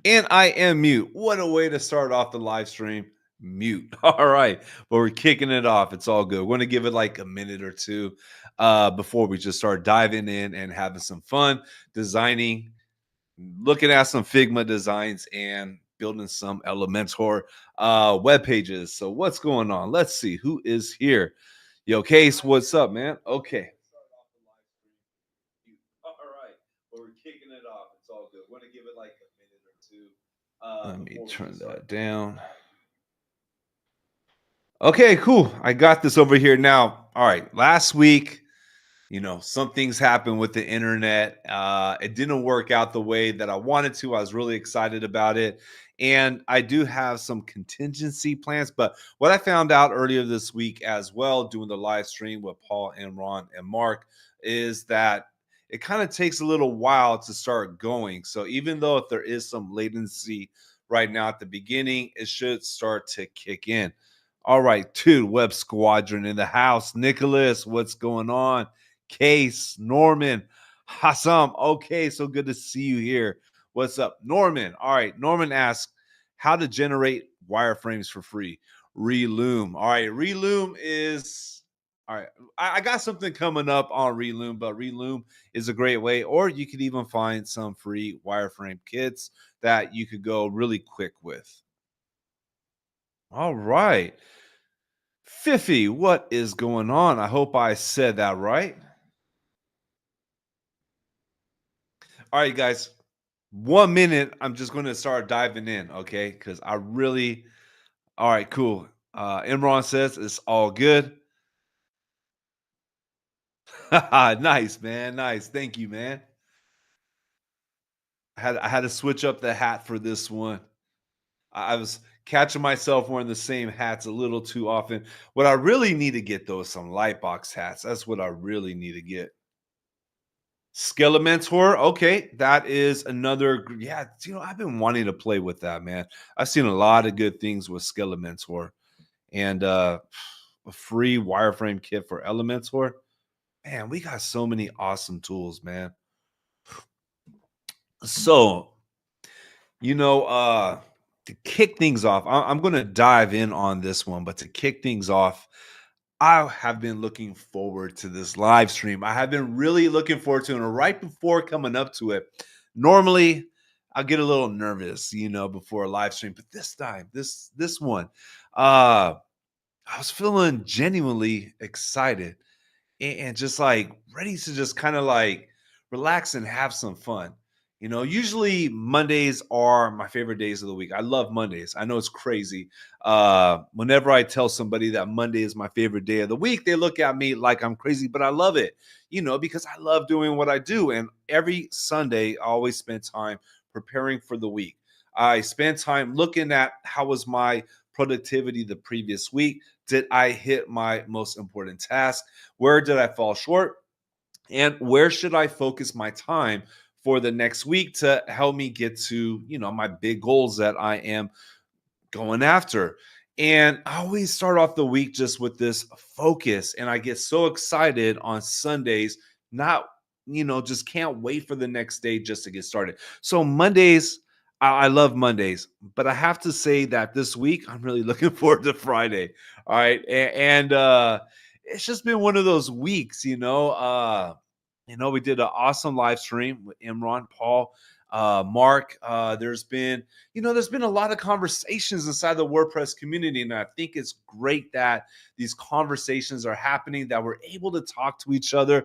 And I am mute. What a way to start off the live stream. Mute. All right. But we're kicking it off. It's all good. We're going to give it like a minute or two before we just start diving in and having some fun, designing, looking at some Figma designs and building some Elementor web pages. So what's going on? Let's see who is here. Yo, Case, what's up, man? Okay. All right. Well, we're kicking it off. It's all good. We're going to give it like a minute or two. Let me turn that down. Okay, cool. I got this over here now. All right. Last week, some things happened with the internet. It didn't work out the way that I wanted to. I was really excited about it. And I do have some contingency plans. But what I found out earlier this week as well, doing the live stream with Paul and Ron and Mark, is that it kind of takes a little while to start going. So even though if there is some latency right now at the beginning, it should start to kick in. All right, dude, Web Squadron in the house. Nicholas, what's going on? Case, Norman, Hassam. Okay, so good to see you here. What's up, Norman? All right, Norman asks how to generate wireframes for free. Reloom. All right, Reloom is all right. I got something coming up on Reloom, but Reloom is a great way, or you could even find some free wireframe kits that you could go really quick with. All right. Fifi, what is going on? I hope I said that right. All right, guys. 1 minute. I'm just going to start diving in, okay? Because I really. All right, cool. Imran says it's all good. Nice, man. Nice. Thank you, man. I had to switch up the hat for this one. I was catching myself wearing the same hats a little too often. What I really need to get though is some Lightbox hats. That's what I really need to get. Skelementor, okay, that is another. Yeah, I've been wanting to play with that, man. I've seen a lot of good things with Skelementor, and a free wireframe kit for Elementor. Man, we got so many awesome tools, man. So, to kick things off, I'm going to dive in on this one, but to kick things off, I have been looking forward to this live stream. I have been really looking forward to it. And right before coming up to it, normally I'll get a little nervous, before a live stream. But this time, this one, I was feeling genuinely excited and just like ready to just kind of like relax and have some fun. Usually Mondays are my favorite days of the week. I love Mondays. I know it's crazy. Whenever I tell somebody that Monday is my favorite day of the week, they look at me like I'm crazy, but I love it, because I love doing what I do. And every Sunday, I always spend time preparing for the week. I spend time looking at how was my productivity the previous week. Did I hit my most important task? Where did I fall short? And where should I focus my time for the next week to help me get to, my big goals that I am going after? And I always start off the week just with this focus. And I get so excited on Sundays, not, just can't wait for the next day just to get started. So Mondays, I love Mondays, but I have to say that this week I'm really looking forward to Friday. All right. And it's just been one of those weeks, we did an awesome live stream with Imran, Paul, Mark. There's been a lot of conversations inside the WordPress community, and I think it's great that these conversations are happening, that we're able to talk to each other.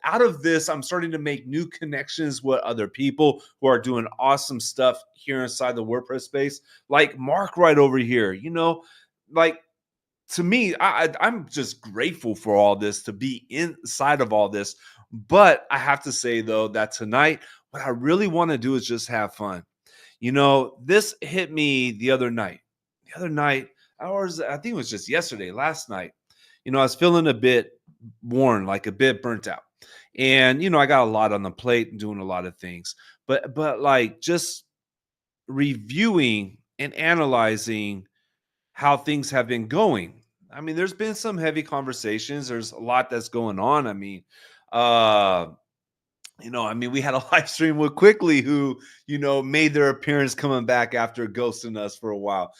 Out of this, I'm starting to make new connections with other people who are doing awesome stuff here inside the WordPress space, like Mark right over here. Like to me, I'm just grateful for all this, to be inside of all this. But I have to say though that tonight, what I really want to do is just have fun. This hit me the other night. The other night, I think it was just yesterday, last night. I was feeling a bit worn, like a bit burnt out. And I got a lot on the plate and doing a lot of things. But like just reviewing and analyzing how things have been going. I mean, there's been some heavy conversations. There's a lot that's going on. I mean, uh, I mean, we had a live stream with Quickly, who, made their appearance coming back after ghosting us for a while.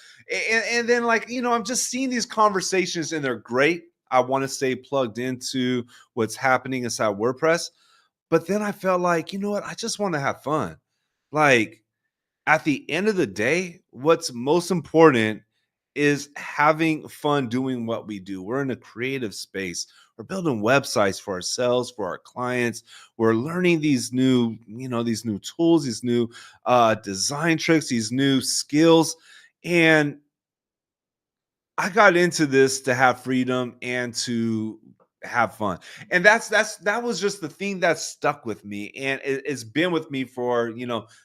And then, like, I'm just seeing these conversations and they're great. I want to stay plugged into what's happening inside WordPress. But then I felt like, you know what? I just want to have fun. Like, at the end of the day, what's most important is having fun doing what we do. We're in a creative space. We're building websites for ourselves, for our clients. We're learning these new tools, these new design tricks, these new skills. And I got into this to have freedom and to have fun. And that was just the thing that stuck with me. And it's been with me for,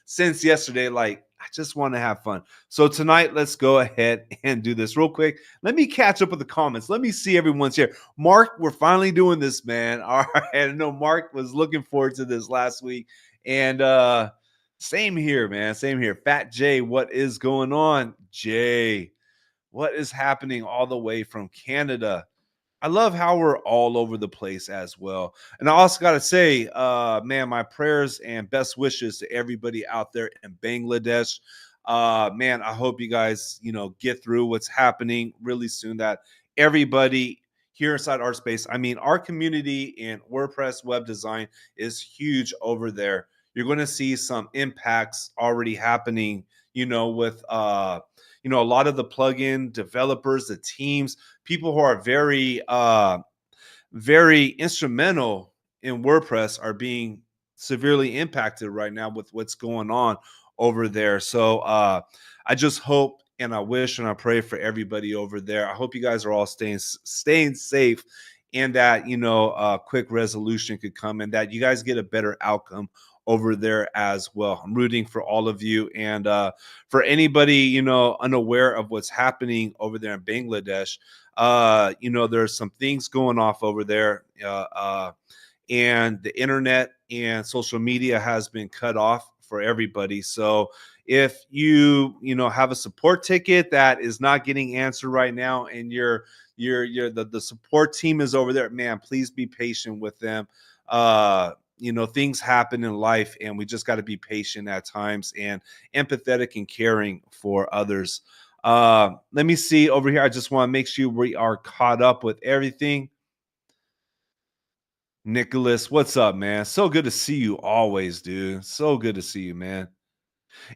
since yesterday. Like, I just want to have fun. So tonight, let's go ahead and do this real quick. Let me catch up with the comments. Let me see everyone's here. Mark, we're finally doing this, man. All right. I know Mark was looking forward to this last week. And same here, man. Same here. Fat Jay, what is going on? Jay, what is happening all the way from Canada? I love how we're all over the place as well. And I also got to say, man, my prayers and best wishes to everybody out there in Bangladesh. Man, I hope you guys, get through what's happening really soon. That everybody here inside our space, I mean, our community in WordPress web design is huge over there. You're going to see some impacts already happening, with a lot of the plugin developers, the teams, people who are very instrumental in WordPress are being severely impacted right now with what's going on over there. So I just hope and I wish and I pray for everybody over there. I hope you guys are all staying safe, and that quick resolution could come and that you guys get a better outcome over there as well. I'm rooting for all of you, and for anybody unaware of what's happening over there in Bangladesh. There's some things going off over there, and the internet and social media has been cut off for everybody. So if you have a support ticket that is not getting answered right now, and the support team is over there, man, please be patient with them. Things happen in life, and we just got to be patient at times and empathetic and caring for others. Let me see over here. I just want to make sure we are caught up with everything. Nicholas, what's up, man? So good to see you always, dude. So good to see you, man.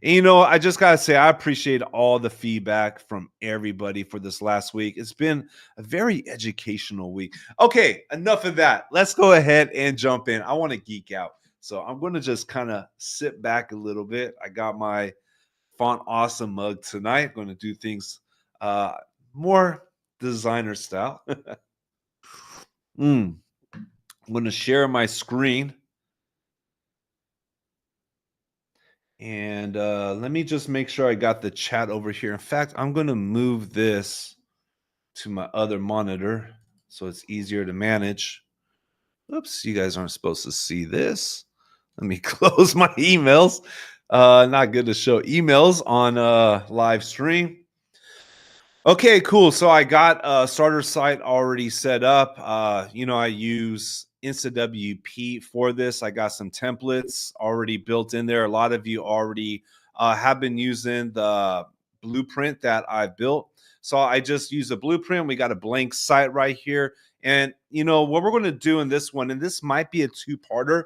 And I just gotta say, I appreciate all the feedback from everybody for this last week. It's been a very educational week. Okay, enough of that. Let's go ahead and jump in. I want to geek out. So I'm going to just kind of sit back a little bit. I got my Font Awesome mug tonight. I'm going to do things uh more designer style. I'm going to share my screen. And let me just make sure I got the chat over here. In fact, I'm going to move this to my other monitor so it's easier to manage. Oops, you guys aren't supposed to see this. Let me close my emails. Not good to show emails on live stream. Okay, cool. So I got a starter site already set up. I use InstaWP for this. I got some templates already built in there. A lot of you already have been using the blueprint that I built. So I just use a blueprint. We got a blank site right here. And what we're going to do in this one, and this might be a two-parter.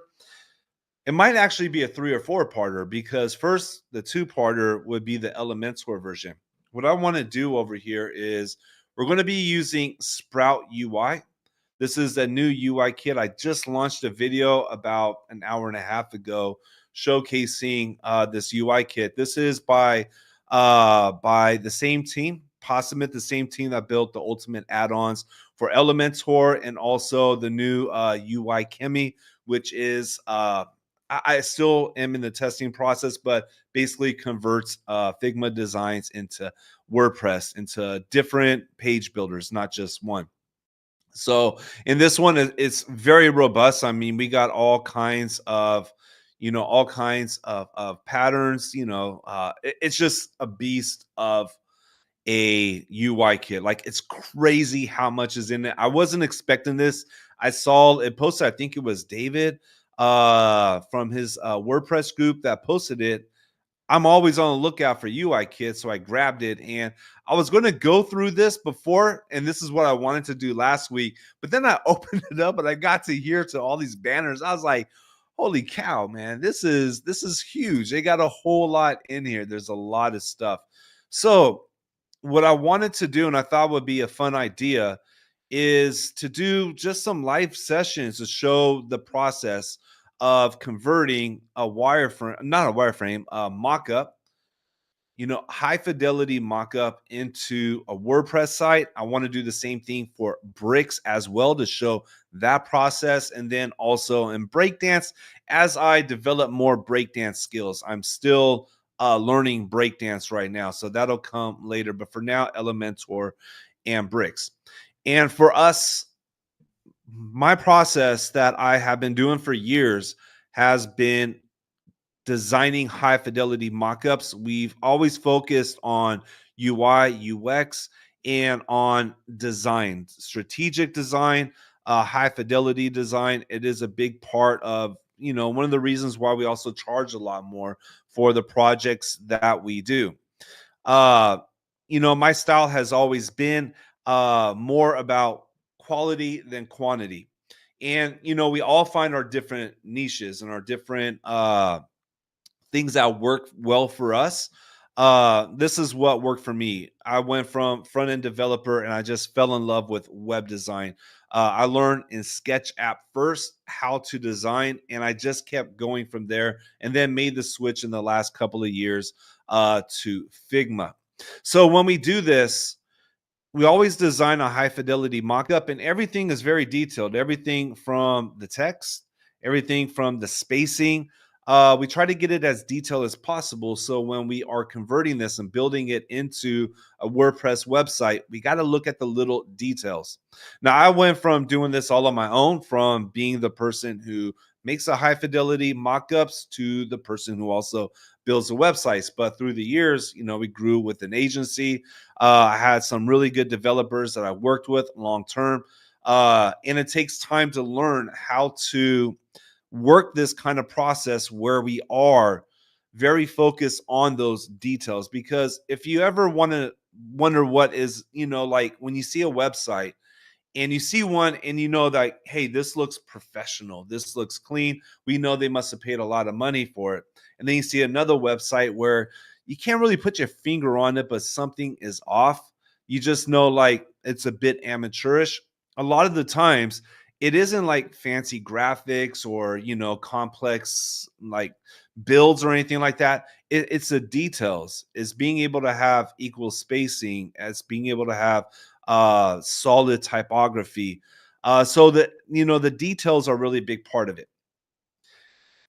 It might actually be a 3 or 4-parter, because first, the 2-parter would be the Elementor version. What I want to do over here is we're going to be using Sprout UI. This is a new UI kit. I just launched a video about an hour and a half ago showcasing this UI kit. This is by the same team, Possimate, the same team that built the ultimate add-ons for Elementor, and also the new UI Chemi, which is I still am in the testing process, but basically converts Figma designs into WordPress, into different page builders, not just one. So in this one, it's very robust. I mean, we got all kinds of patterns. It's just a beast of a UI kit. Like, it's crazy how much is in it. I wasn't expecting this. I saw it posted, I think it was David, from his WordPress group that posted it. I'm always on the lookout for UI kits, so I grabbed it and I was going to go through this before, and this is what I wanted to do last week. But then I opened it up and I got to hear to all these banners. I was like, "Holy cow, man! This is huge. They got a whole lot in here. There's a lot of stuff." So what I wanted to do, and I thought would be a fun idea, is to do just some live sessions to show the process of converting a wireframe, not a wireframe, a mock-up, high fidelity mock-up into a WordPress site. I want to do the same thing for bricks as well to show that process. And then also in breakdance, as I develop more breakdance skills, I'm still learning breakdance right now. So that'll come later. But for now, Elementor and bricks. And for us, my process that I have been doing for years has been designing high fidelity mockups. We've always focused on UI, UX, and on design, strategic design, high fidelity design. It is a big part of, one of the reasons why we also charge a lot more for the projects that we do. Uh, my style has always been more about quality than quantity. And, we all find our different niches and our different things that work well for us. This is what worked for me. I went from front end developer and I just fell in love with web design. I learned in Sketch app first how to design, and I just kept going from there and then made the switch in the last couple of years to Figma. So when we do this, we always design a high fidelity mockup, and everything is very detailed. Everything from the text, everything from the spacing. We try to get it as detailed as possible. So when we are converting this and building it into a WordPress website, we got to look at the little details. Now, I went from doing this all on my own, from being the person who makes the high fidelity mockups to the person who also builds the websites. But through the years, we grew with an agency. I had some really good developers that I worked with long term. And it takes time to learn how to work this kind of process where we are very focused on those details. Because if you ever want to wonder what is, like when you see a website and you see one and that, hey, this looks professional, this looks clean, we know they must have paid a lot of money for it. And then you see another website where you can't really put your finger on it, but something is off. You just know, like, it's a bit amateurish. A lot of the times it isn't like fancy graphics or complex like builds or anything like that. It's the details. It's being able to have equal spacing, as being able to have solid typography, so that the details are really a big part of it.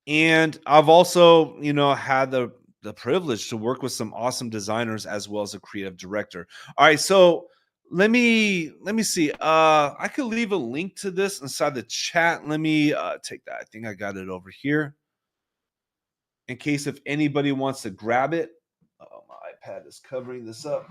And I've also had the privilege to work with some awesome designers as well as a creative director. All right, so let me see. I could leave a link to this inside the chat. Let me take that. I think I got it over here in case if anybody wants to grab it. Oh, my iPad is covering this up.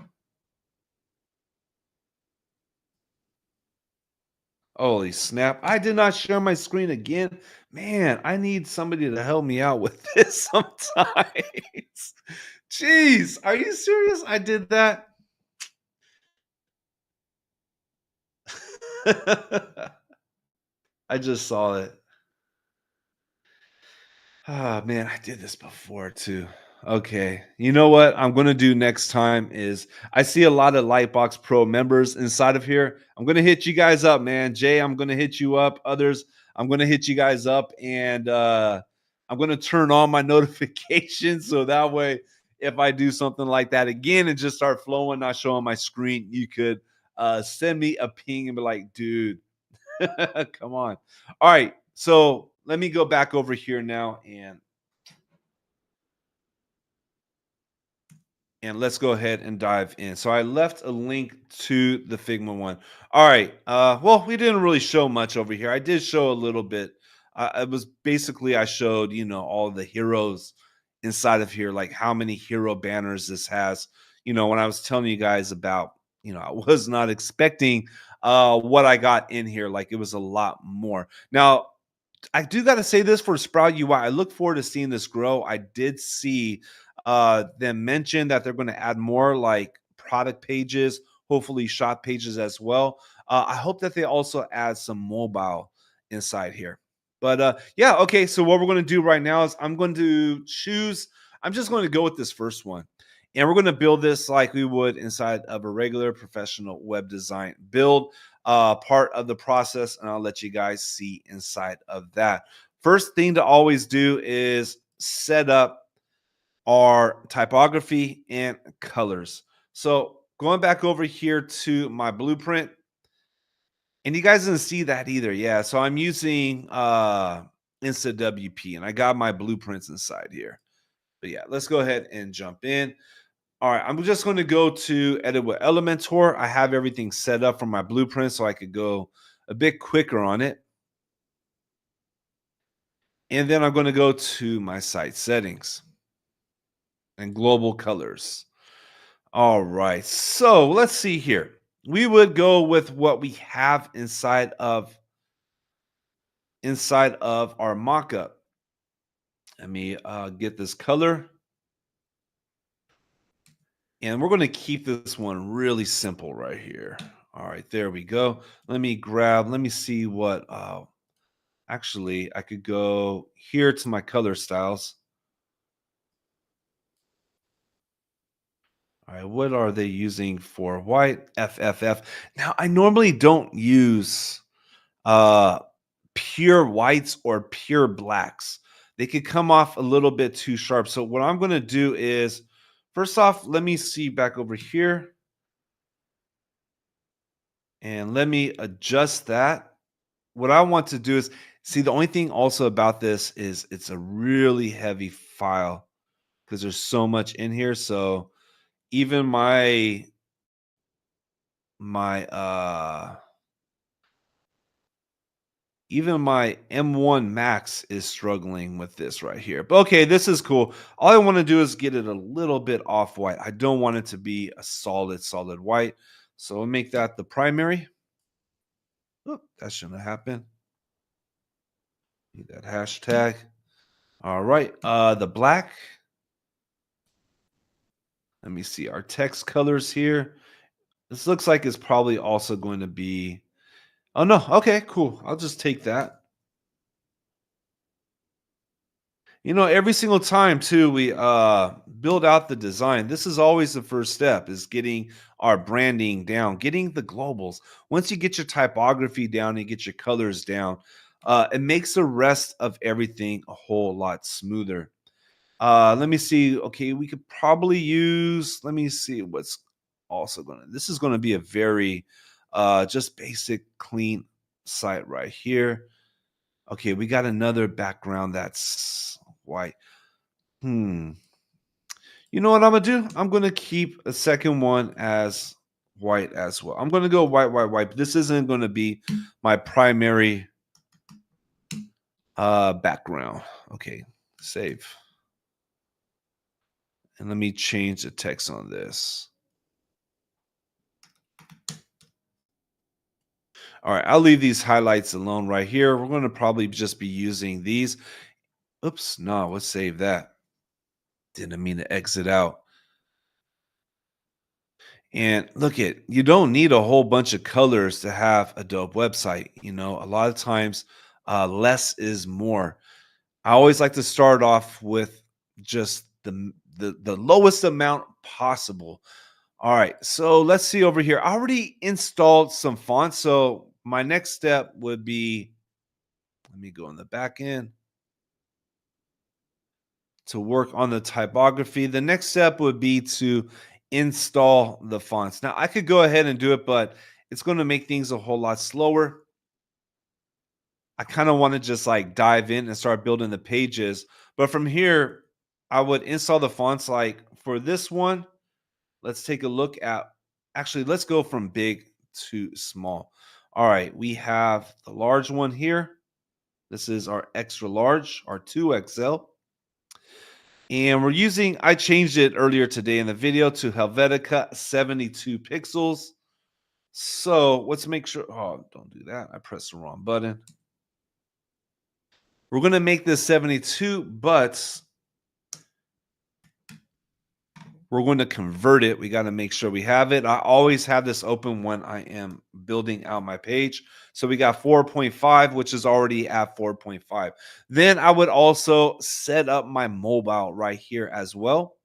Holy snap. I did not share my screen again. Man, I need somebody to help me out with this sometimes. Jeez, are you serious? I did that. I just saw it. Ah, man, I did this before too. Okay. You know what I'm going to do next time is I see a lot of Lytbox Pro members inside of here. I'm going to hit you guys up, man. Jay, I'm going to hit you up. Others, I'm going to hit you guys up, and I'm going to turn on my notifications so that way if I do something like that again and just start flowing, not showing my screen, you could send me a ping and be like, dude, come on. All right. So let me go back over here now and let's go ahead and dive in. So I left a link to the Figma one. All right. Well, we didn't really show much over here. I did show a little bit. It was basically I showed, all the heroes inside of here, like how many hero banners this has. When I was telling you guys about, I was not expecting what I got in here. Like it was a lot more. Now, I do got to say this for Sprout UI. I look forward to seeing this grow. I did see them mention that they're going to add more like product pages, hopefully shop pages as well. I hope that they also add some mobile inside here. But yeah, okay. So what we're going to do right now is I'm going to choose. I'm just going to go with this first one. And we're going to build this like we would inside of a regular professional web design build part of the process, and I'll let you guys see inside of that. First thing to always do is set up our typography and colors. So going back over here to my blueprint, and you guys didn't see that either. Yeah, so I'm using InstaWP, and I got my blueprints inside here. But yeah, let's go ahead and jump in. All right, I'm just going to go to edit with Elementor. I have everything set up for my blueprint so I could go a bit quicker on it. And then I'm going to go to my site settings and global colors. All right, so let's see here. We would go with what we have inside of our mockup. Let me get this color. And we're going to keep this one really simple right here. All right, there we go. Let me see what, actually, I could go here to my color styles. All right, what are they using for white? FFF. Now, I normally don't use uh, pure whites or pure blacks. They could come off a little bit too sharp. So what I'm going to do is, first off, let me see back over here. And let me adjust that. What I want to do is see, the only thing also about this is it's a really heavy file because there's so much in here. So even my even my M1 Max is struggling with this right here. But okay, this is cool. All I want to do is get it a little bit off white. I don't want it to be a solid white. So I'll make that the primary. Oop, that shouldn't have happened. Need that hashtag. All right. The black. Let me see our text colors here. This looks like it's probably also going to be. Oh no. Okay, cool. I'll just take that. Every single time too we build out the design, this is always the first step, is getting our branding down, getting the globals. Once you get your typography down and get your colors down, it makes the rest of everything a whole lot smoother. Let me see. Okay, we could probably use, let me see what's also going to, this is going to be a very just basic clean site right here. Okay, we got another background that's white. You know what I'm gonna do? I'm gonna keep a second one as white as well. I'm gonna go white, white, white. This isn't gonna be my primary background. Okay, save. And let me change the text on this. All right, I'll leave these highlights alone right here. We're gonna probably just be using these. Oops, no, let's save that. Didn't mean to exit out. And look it, you don't need a whole bunch of colors to have a dope website. A lot of times less is more. I always like to start off with just the lowest amount possible. All right, so let's see over here. I already installed some fonts. So my next step would be, let me go in the back end to work on the typography. The next step would be to install the fonts. Now, I could go ahead and do it, but it's going to make things a whole lot slower. I kind of want to just like dive in and start building the pages. But from here, I would install the fonts. Like for this one, let's take a look at, actually, let's go from big to small. All right, we have the large one here. This is our extra large, our 2XL. And we're using, I changed it earlier today in the video to Helvetica 72 pixels. So let's make sure, oh, don't do that. I pressed the wrong button. We're going to make this 72, but we're going to convert it. We got to make sure we have it. I always have this open when I am building out my page. So we got 4.5, which is already at 4.5. Then I would also set up my mobile right here as well,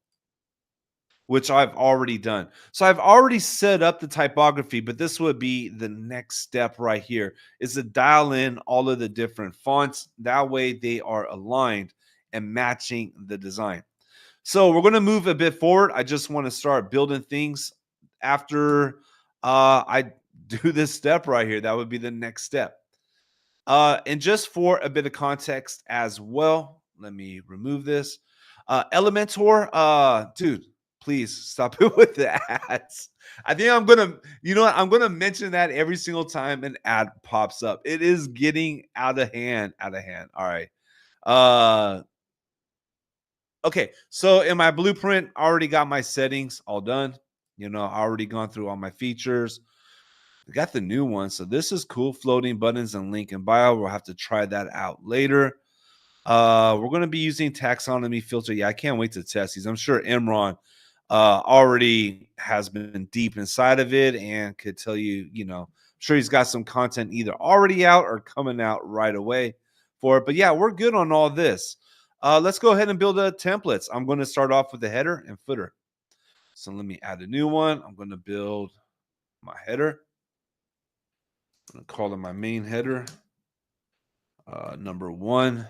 which I've already done. So I've already set up the typography, but this would be the next step right here, is to dial in all of the different fonts. That way they are aligned and matching the design. So we're going to move a bit forward. I just want to start building things after I do this step right here. That would be the next step. And just for a bit of context as well, let me remove this. Elementor, dude, please stop it with the ads. I think I'm gonna, you know what? I'm gonna mention that every single time an ad pops up. It is getting out of hand, out of hand. All right. Okay, so in my blueprint, I already got my settings all done. You know, I already gone through all my features. I got the new one, so this is cool. Floating buttons and link in bio. We'll have to try that out later. We're going to be using taxonomy filter. Yeah, I can't wait to test these. I'm sure Imran already has been deep inside of it and could tell you, you know, I'm sure he's got some content either already out or coming out right away for it. But yeah, we're good on all this. Let's go ahead and build a templates. I'm going to start off with the header and footer. So let me add a new one. I'm going to build my header. I'm going to call it my main header. Number 1.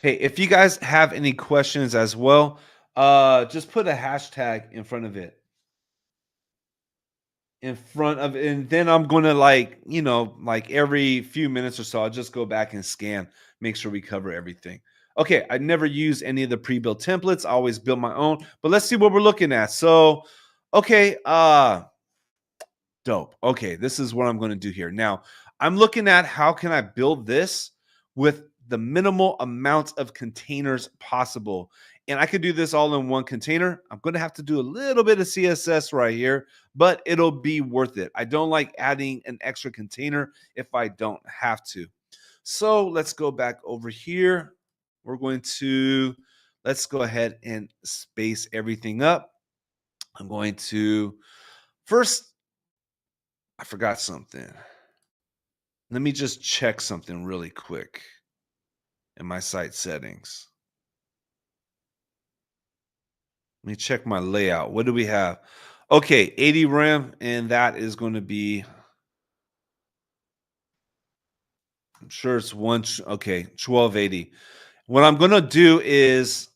Hey, if you guys have any questions as well, just put a hashtag in front of it. And then I'm gonna, like, you know, like every few minutes or so, I'll just go back and scan, make sure we cover everything. Okay, I never use any of the pre-built templates. I always build my own, but let's see what we're looking at. So, okay, dope. Okay, this is what I'm going to do here. Now, I'm looking at how can I build this with the minimal amount of containers possible. And I could do this all in one container. I'm going to have to do a little bit of CSS right here, but it'll be worth it. I don't like adding an extra container if I don't have to. So let's go back over here. We're going to, let's go ahead and space everything up. I'm going to first, I forgot something. Let me just check something really quick in my site settings. Let me check my layout. What do we have? Okay, 80 RAM, and that is going to be, I'm sure it's okay, 1280. What I'm going to do is,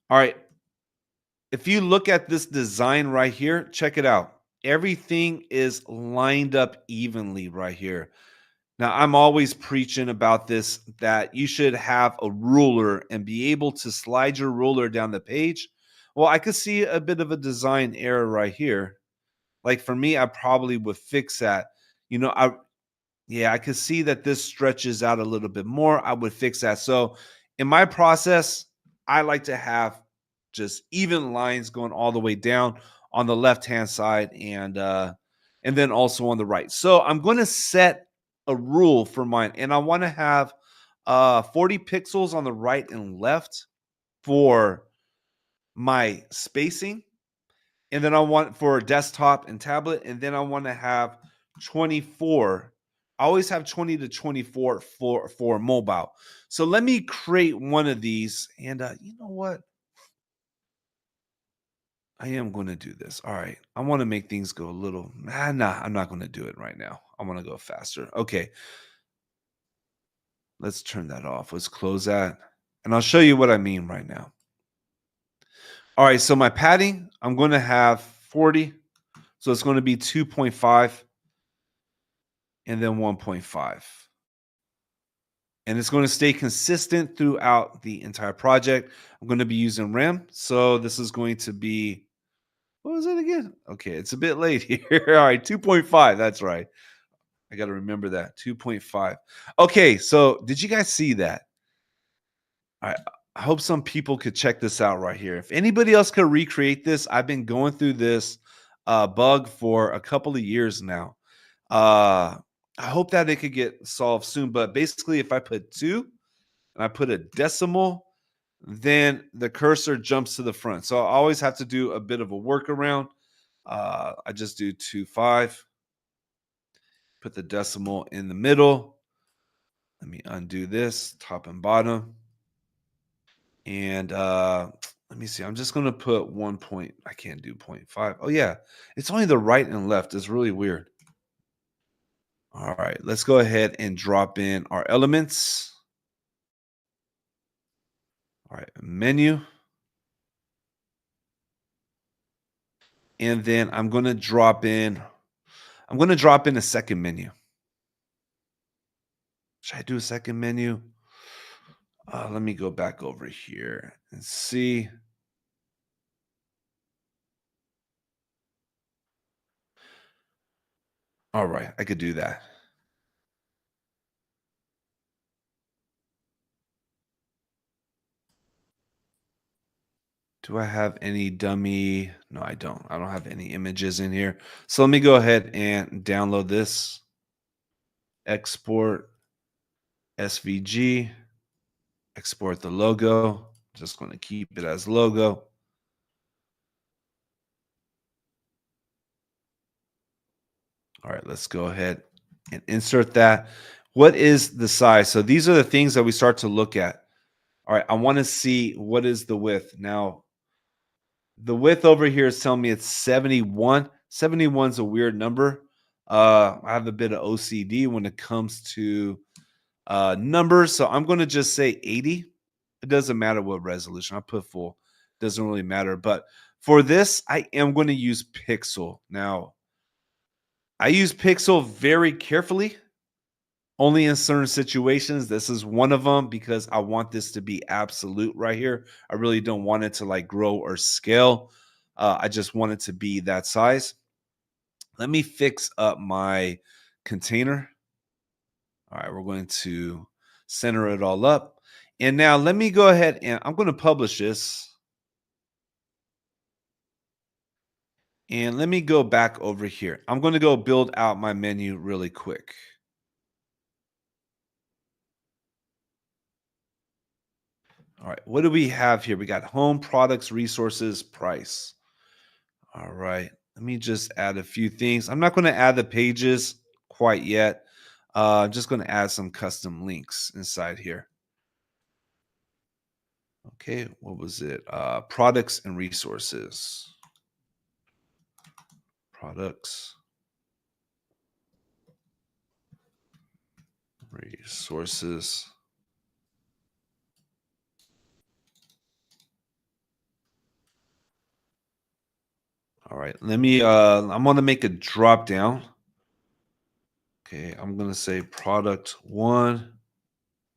all right, if you look at this design right here, check it out. Everything is lined up evenly right here. Now, I'm always preaching about this, that you should have a ruler and be able to slide your ruler down the page. Well, I could see a bit of a design error right here. Like for me, I probably would fix that. You know, I could see that this stretches out a little bit more. I would fix that. So in my process, I like to have just even lines going all the way down on the left-hand side and then also on the right. So I'm going to set a rule for mine, and I want to have 40 pixels on the right and left for my spacing. And then I want for desktop and tablet, and then I want to have 24. I always have 20 to 24 for mobile. So let me create one of these, and you know what? I am going to do this. All right. I want to make things go a little. Nah, I'm not going to do it right now. I want to go faster. Okay. Let's turn that off. Let's close that. And I'll show you what I mean right now. All right. So my padding, I'm going to have 40. So it's going to be 2.5 and then 1.5. And it's going to stay consistent throughout the entire project. I'm going to be using RAM. So this is going to be, what was it again? Okay, it's a bit late here. All right, 2.5. That's right. I got to remember that. 2.5. Okay, so did you guys see that? I hope some people could check this out right here. If anybody else could recreate this, I've been going through this bug for a couple of years now. Uh, I hope that it could get solved soon. But basically, if I put 2 and I put a decimal, then the cursor jumps to the front. So I always have to do a bit of a workaround. I just do 2.5, put the decimal in the middle. Let me undo this, top and bottom. And let me see. I'm just gonna put 1 point. I can't do 0.5. Oh yeah, it's only the right and left. It's really weird. All right, let's go ahead and drop in our elements. All right, menu. And then I'm gonna drop in a second menu. Should I do a second menu? Let me go back over here and see. All right, I could do that. Do I have any dummy? No, I don't. I don't have any images in here. So let me go ahead and download this. Export SVG. Export the logo. Just going to keep it as logo. All right, let's go ahead and insert that. What is the size? So these are the things that we start to look at. All right, I want to see what is the width. Now, the width over here is telling me it's 71. 71 is a weird number. I have a bit of OCD when it comes to numbers, so I'm going to just say 80. It doesn't matter what resolution. I put full. Doesn't really matter. But for this, I am going to use pixel. Now, I use pixel very carefully, only in certain situations. This is one of them because I want this to be absolute right here. I really don't want it to like grow or scale. I just want it to be that size. Let me fix up my container. All right, we're going to center it all up. And now let me go ahead and I'm going to publish this. And let me go back over here. I'm going to go build out my menu really quick. All right, what do we have here? We got home, products, resources, price. All right, let me just add a few things. I'm not going to add the pages quite yet. I'm just going to add some custom links inside here. Okay, what was it? Products and resources. Products, resources. All right, let me, I'm going to make a drop down. Okay, I'm going to say product 1.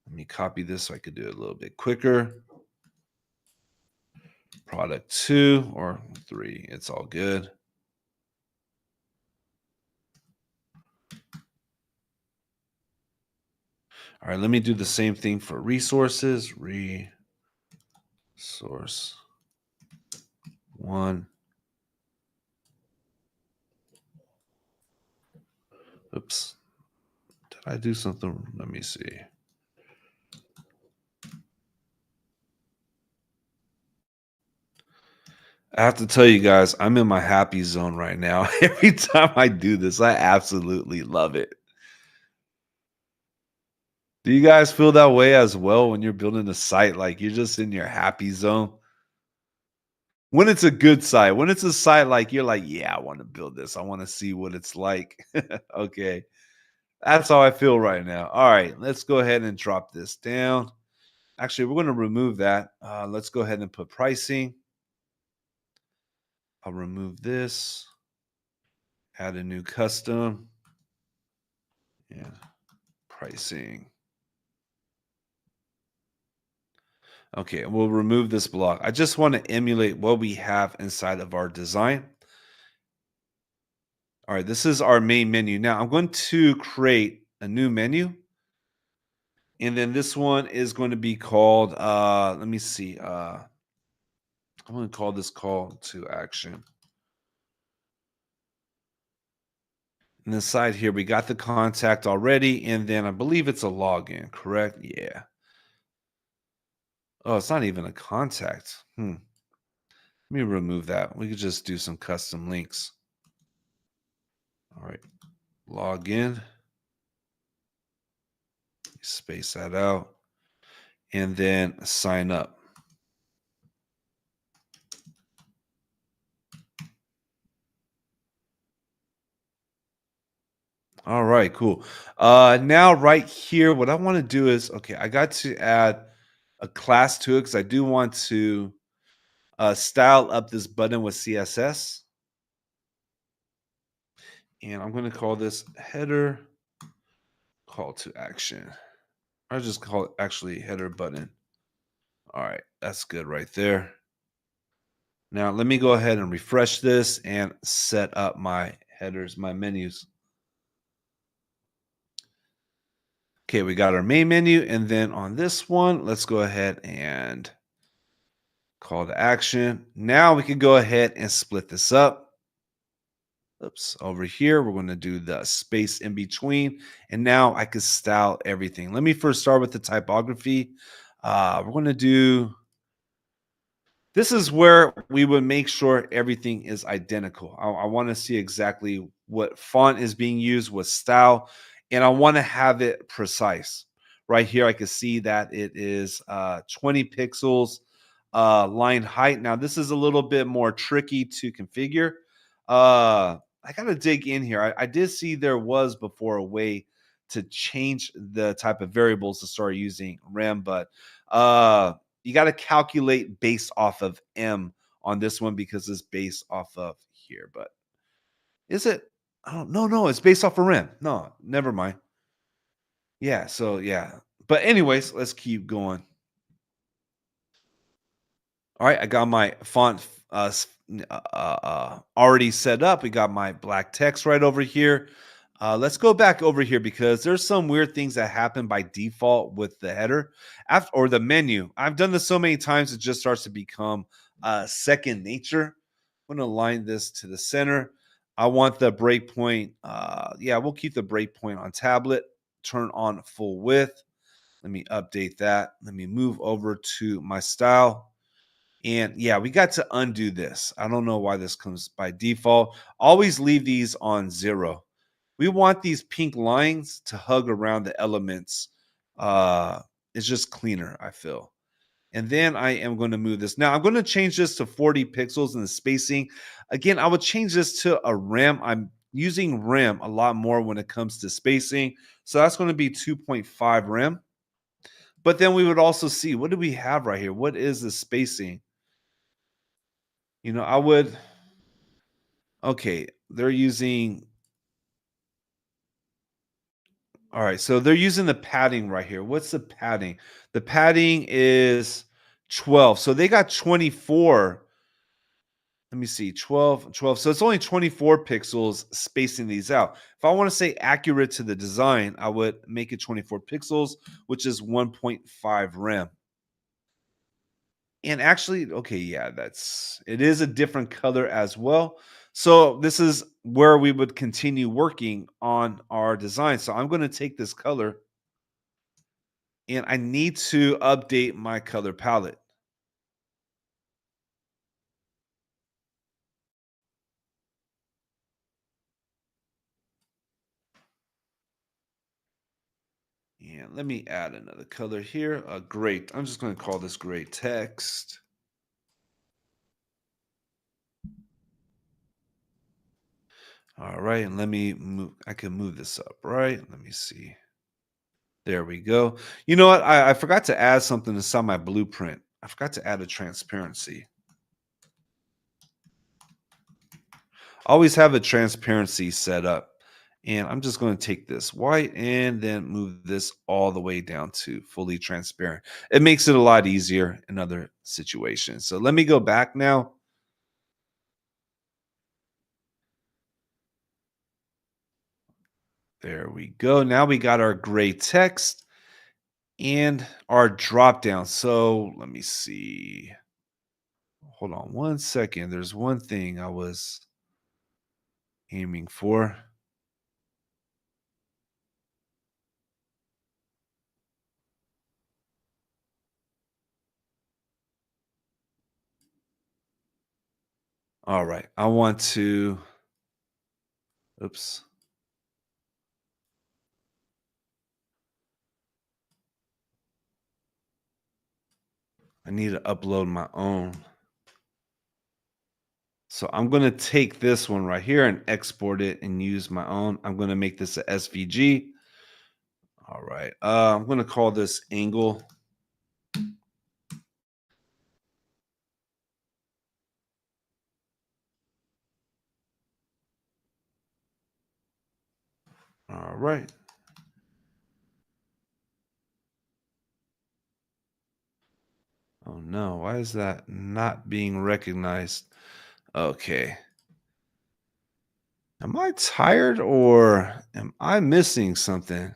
Let me copy this so I could do it a little bit quicker. Product 2 or 3, it's all good. All right, let me do the same thing for resources. Resource 1. Oops. Did I do something? Let me see. I have to tell you guys, I'm in my happy zone right now. Every time I do this, I absolutely love it. Do you guys feel that way as well when you're building a site? Like you're just in your happy zone? When it's a good site, when it's a site like you're like, yeah, I want to build this. I want to see what it's like. Okay. That's how I feel right now. All right, let's go ahead and drop this down. Actually, we're going to remove that. Let's go ahead and put pricing. I'll remove this. Add a new custom. Yeah, pricing. Okay, we'll remove this block. I just want to emulate what we have inside of our design. All right, this is our main menu. Now I'm going to create a new menu. And then this one is going to be called, let me see. I'm going to call this call to action. And the side here, we got the contact already, and then I believe it's a login, correct? Yeah. Oh, it's not even a contact. Let me remove that. We could just do some custom links. All right. Log in, space that out, and then sign up. All right, cool. Now right here, what I want to do is, okay, I got to add a class to it because I do want to style up this button with CSS. And I'm going to call this header call to action. I just call it actually header button. All right, that's good right there. Now let me go ahead and refresh this and set up my headers, my menus. Okay, we got our main menu, and then on this one, let's go ahead and call to action. Now we can go ahead and split this up. Oops, over here, we're going to do the space in between, and now I can style everything. Let me first start with the typography. We're going to do This is where we would make sure everything is identical. I want to see exactly what font is being used, what style, and I want to have it precise. Right here, I can see that it is 20 pixels line height. Now, this is a little bit more tricky to configure. I got to dig in here. I did see there was before a way to change the type of variables to start using rem, but you got to calculate based off of M on this one because it's based off of here. But is it? I don't know. No, it's based off of REM. No, never mind. Yeah. So yeah. But anyways, let's keep going. All right, I got my font already set up. We got my black text right over here. Let's go back over here because there's some weird things that happen by default with the header after, or the menu. I've done this so many times it just starts to become second nature. I'm going to align this to the center. I want the breakpoint. Yeah, we'll keep the breakpoint on tablet. Turn on full width. Let me update that. Let me move over to my style. And yeah, we got to undo this. I don't know why this comes by default. Always leave these on 0. We want these pink lines to hug around the elements. It's just cleaner, I feel. And then I am going to move this. Now I'm going to change this to 40 pixels in the spacing. Again, I would change this to a rem. I'm using rem a lot more when it comes to spacing. So that's going to be 2.5 rem. But then we would also see, what do we have right here? What is the spacing? I would okay, they're using all right, so they're using the padding right here. What's the padding? The padding is 12. So they got 24. Let me see, 12, 12. So it's only 24 pixels spacing these out. If I want to say accurate to the design, I would make it 24 pixels, which is 1.5 rem. And actually, okay, yeah, it is a different color as well. So this is where we would continue working on our design. So I'm going to take this color and I need to update my color palette. And let me add another color here. Great. I'm just going to call this gray text. All right. And let me move. I can move this up, right? Let me see. There we go. You know what? I forgot to add something inside my blueprint. I forgot to add a transparency. Always have a transparency set up. And I'm just going to take this white and then move this all the way down to fully transparent. It makes it a lot easier in other situations. So let me go back now. There we go. Now we got our gray text and our drop down. So let me see. Hold on one second. There's one thing I was aiming for. All right. I want to, oops, I need to upload my own. So I'm going to take this one right here and export it and use my own. I'm going to make this a SVG. All right. I'm going to call this angle. All right. Oh no, why is that not being recognized? Okay. Am I tired or am I missing something?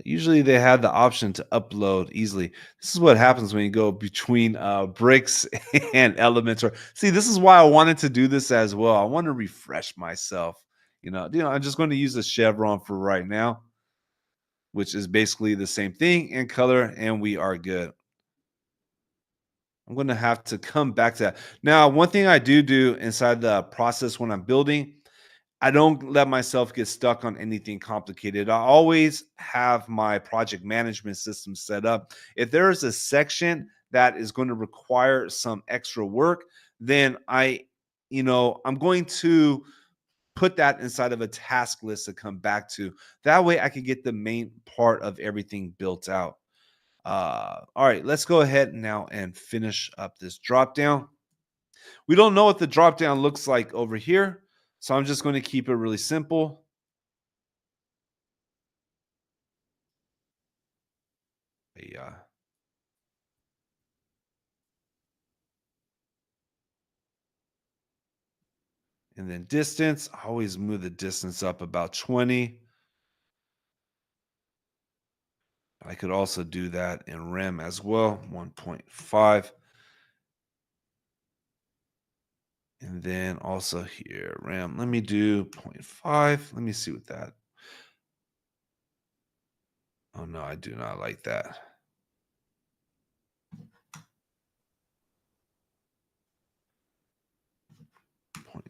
Usually they have the option to upload easily. This is what happens when you go between bricks and Elementor. See, this is why I wanted to do this as well. I want to refresh myself. I'm just going to use the chevron for right now, which is basically the same thing in color, and we are good. I'm going to have to come back to that. Now, one thing I do inside the process when I'm building, I don't let myself get stuck on anything complicated. I always have my project management system set up. If there is a section that is going to require some extra work, then I'm going to put that inside of a task list to come back to. That way I can get the main part of everything built out. All right, let's go ahead now and finish up this drop down. We don't know what the drop down looks like over here, so I'm just going to keep it really simple. Yeah. And then distance, I always move the distance up about 20. I could also do that in rem as well, 1.5. And then also here, rem, let me do 0.5. Let me see what that. Oh no, I do not like that.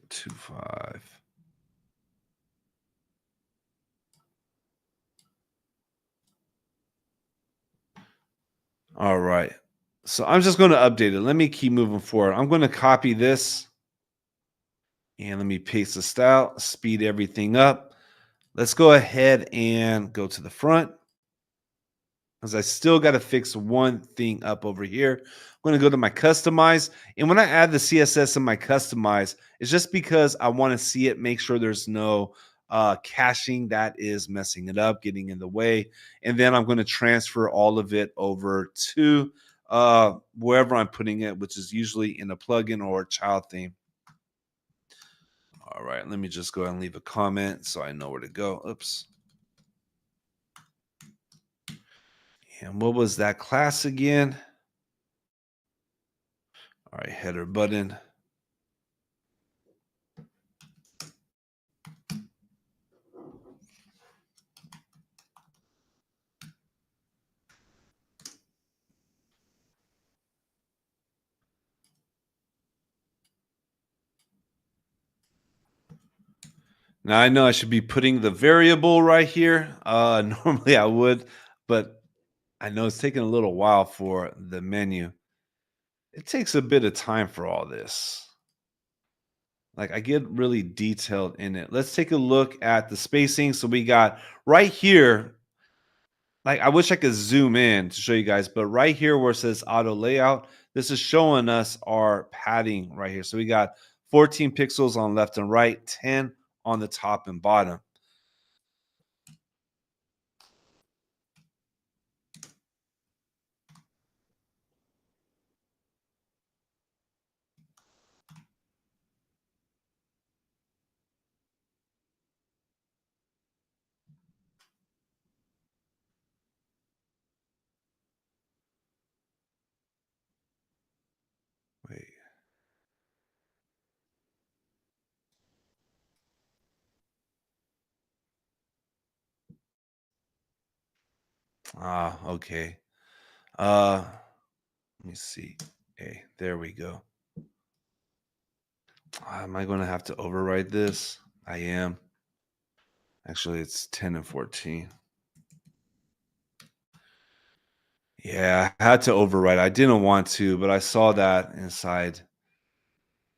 0.25. All right. So I'm just going to update it. Let me keep moving forward. I'm going to copy this and let me paste the style, speed everything up. Let's go ahead and go to the front because I still got to fix one thing up over here. I'm going to go to my customize. And when I add the CSS in my customize, it's just because I want to see it, make sure there's no caching that is messing it up, getting in the way. And then I'm going to transfer all of it over to wherever I'm putting it, which is usually in a plugin or child theme. All right, let me just go ahead and leave a comment so I know where to go. Oops. And what was that class again? All right, header button. Now I know I should be putting the variable right here. Normally I would, but I know it's taking a little while for the menu. It takes a bit of time for all this. Like I get really detailed in it. Let's take a look at the spacing. So we got right here, like I wish I could zoom in to show you guys, but right here where it says auto layout, this is showing us our padding right here. So we got 14 pixels on left and right, 10 on the top and bottom. Wait. Okay. Let me see. Okay, there we go. Am I going to have to override this? I am. Actually, it's 10 and 14. Yeah, I had to override. I didn't want to, but I saw that inside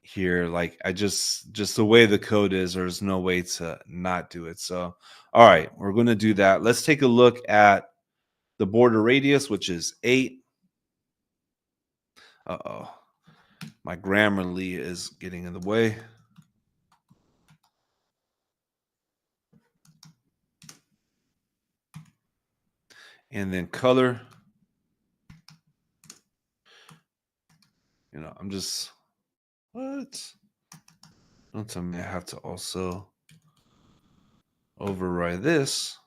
here. Like I just the way the code is, there's no way to not do it. So, all right, we're going to do that. Let's take a look at the border radius, which is 8. Uh-oh. My Grammarly is getting in the way. And then color. I'm just what? Don't tell me I have to also override this.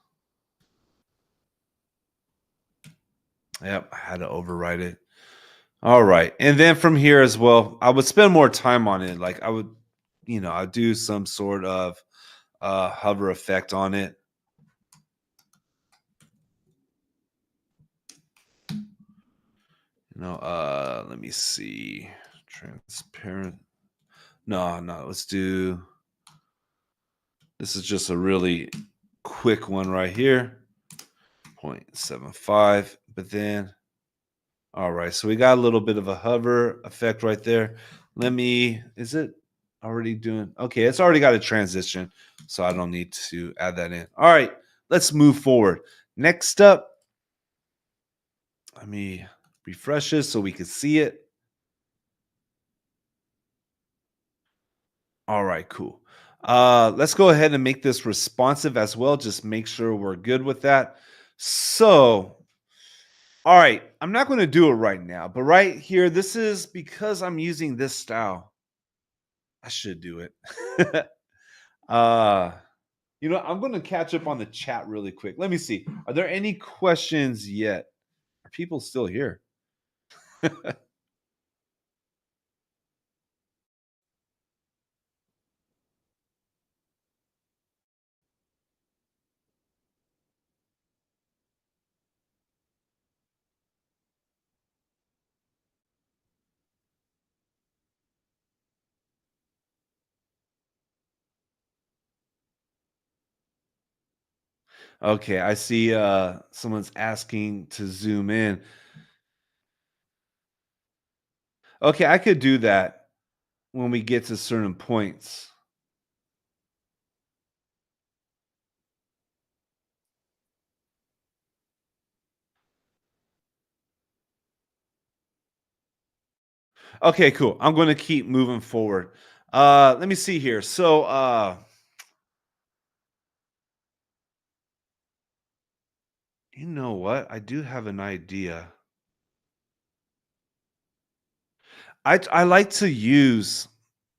Yep, I had to override it. All right. And then from here as well, I would spend more time on it. Like I would, I'd do some sort of hover effect on it. Let me see. Transparent. No, let's do. This is just a really quick one right here. 0.75. But then, all right. So we got a little bit of a hover effect right there. Is it already doing? Okay, it's already got a transition. So I don't need to add that in. All right, let's move forward. Next up, let me refresh this so we can see it. All right, cool. Let's go ahead and make this responsive as well. Just make sure we're good with that. So, all right, I'm not going to do it right now, but right here, this is because I'm using this style. I should do it. uh, I'm going to catch up on the chat really quick. Let me see. Are there any questions yet? Are people still here? Okay, I see someone's asking to zoom in. Okay, I could do that when we get to certain points. Okay, cool. I'm going to keep moving forward. Let me see here. So, you know what? I do have an idea. I like to use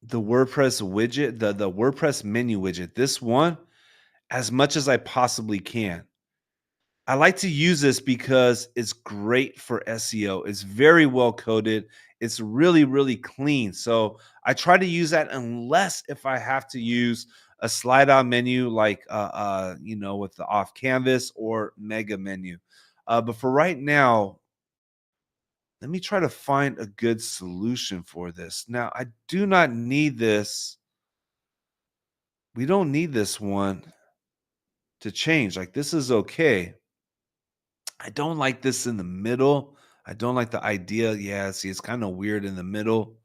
the WordPress widget, the WordPress menu widget, this one, as much as I possibly can. I like to use this because it's great for SEO. It's very well coded. It's really, really clean. So I try to use that unless if I have to use a slide out menu like with the off canvas or mega menu. But for right now, let me try to find a good solution for this. Now, I do not need this. We don't need this one to change. Like this is okay. I don't like this in the middle. I don't like the idea. Yeah, see, it's kind of weird in the middle.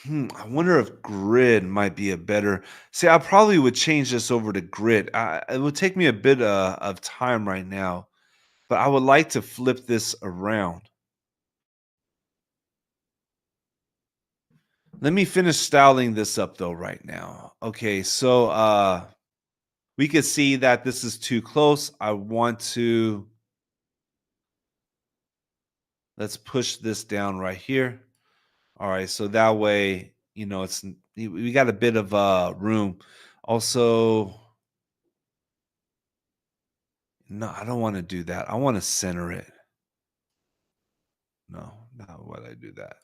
I wonder if grid might be a better. See, I probably would change this over to grid. It would take me a bit of time right now, but I would like to flip this around. Let me finish styling this up though right now. Okay, so we could see that this is too close. I want to let's push this down right here. All right, so that way, we got a bit of room. Also, no, I don't want to do that. I want to center it. No, not why I do that.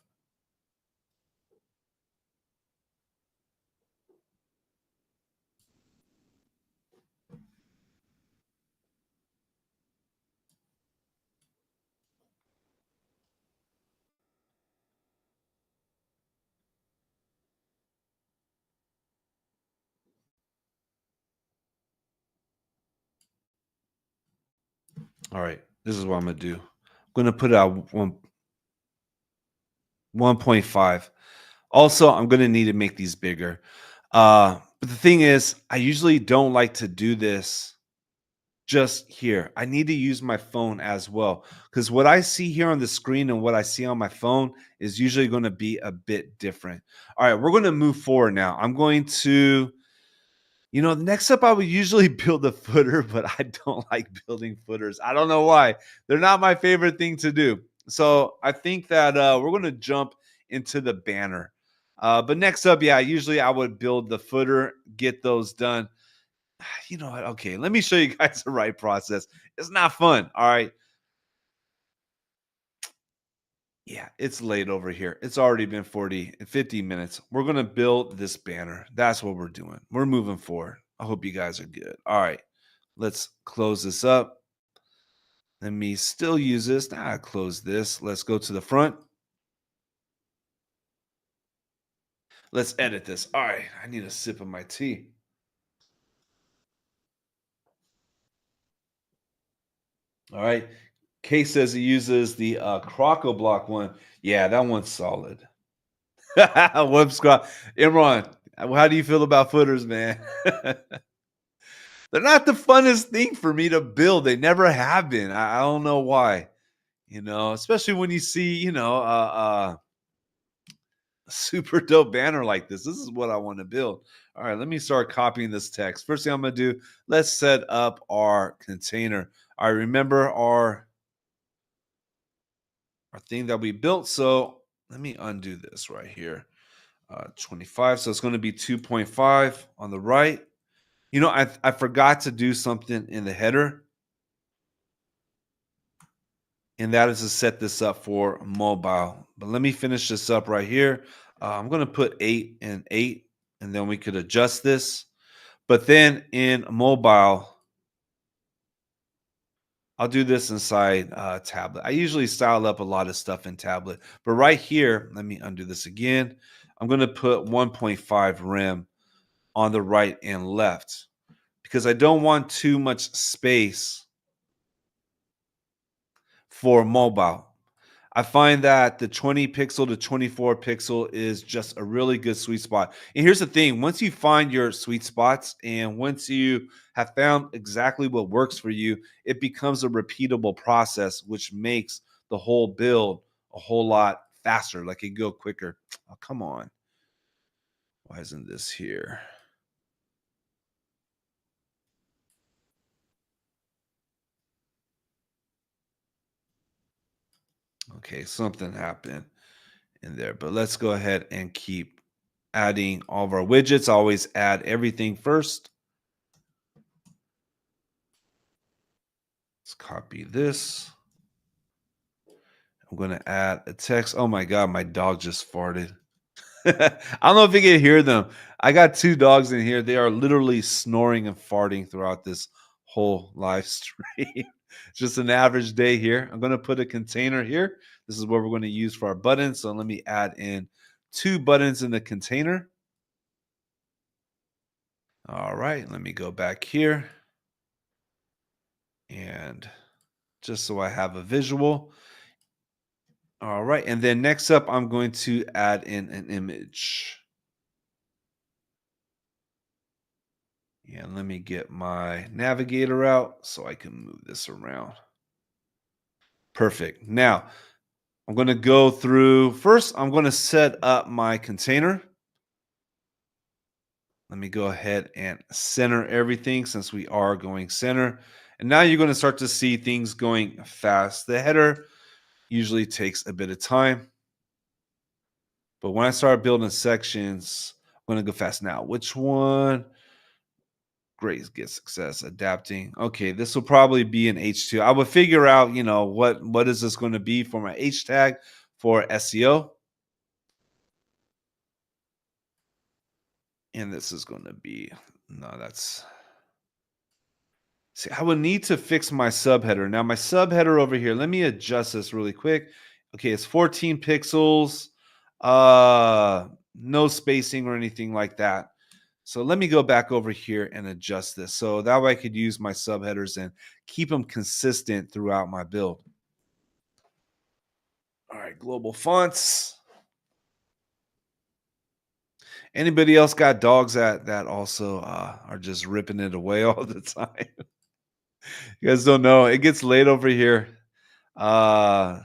All right, this is what I'm gonna do. I'm gonna put out 1.5. Also, I'm gonna need to make these bigger. But the thing is, I usually don't like to do this just here. I need to use my phone as well because what I see here on the screen and what I see on my phone is usually going to be a bit different. All right, we're going to move forward now. I'm going to, next up, I would usually build a footer, but I don't like building footers. I don't know why. They're not my favorite thing to do. So I think that we're going to jump into the banner. But next up, yeah, usually I would build the footer, get those done. You know what? Okay, let me show you guys the right process. It's not fun. All right. Yeah, it's late over here. It's already been 50 minutes. We're going to build this banner. That's what we're doing. We're moving forward. I hope you guys are good. All right. Let's close this up. Let me still use this. Now I close this. Let's go to the front. Let's edit this. All right. I need a sip of my tea. All right. Case says he uses the Croco Block one. Yeah, that one's solid. Whoop squat. Imran, how do you feel about footers, man? They're not the funnest thing for me to build. They never have been. I don't know why. Especially when you see, a super dope banner like this. This is what I want to build. All right, let me start copying this text. First thing I'm going to do, let's set up our container. I remember our thing that we built. So let me undo this right here. 25. So it's going to be 2.5 on the right. I forgot to do something in the header, and that is to set this up for mobile. But let me finish this up right here. I'm going to put 8 and 8, and then we could adjust this. But then in mobile, I'll do this inside tablet. I usually style up a lot of stuff in tablet. But right here, let me undo this again. I'm going to put 1.5 rem on the right and left because I don't want too much space for mobile. I find that the 20 pixel to 24 pixel is just a really good sweet spot. And here's the thing, once you find your sweet spots and once you have found exactly what works for you, it becomes a repeatable process, which makes the whole build a whole lot faster. Like it go quicker. Oh, come on. Why isn't this here? Okay, something happened in there, but let's go ahead and keep adding all of our widgets. Always add everything first. Let's copy this. I'm going to add a text. Oh my God, my dog just farted. I don't know if you can hear them. I got 2 dogs in here. They are literally snoring and farting throughout this whole live stream. Just an average day here. I'm going to put a container here. This is what we're going to use for our buttons. So let me add in 2 buttons in the container. All right, let me go back here. And just so I have a visual. All right, and then next up, I'm going to add in an image. And let me get my navigator out so I can move this around. Perfect. Now, I'm going to go through, first, I'm going to set up my container. Let me go ahead and center everything since we are going center. And now you're going to start to see things going fast. The header usually takes a bit of time. But when I start building sections, I'm going to go fast now. Which one? Great, get success adapting. Okay, this will probably be an H2. I would figure out, what is this going to be for my H tag for SEO. And this is going to be, no, that's, see, I would need to fix my subheader. Now, my subheader over here, let me adjust this really quick. Okay, it's 14 pixels, no spacing or anything like that. So let me go back over here and adjust this. So that way I could use my subheaders and keep them consistent throughout my build. All right, global fonts. Anybody else got dogs that also are just ripping it away all the time? You guys don't know. It gets late over here. Uh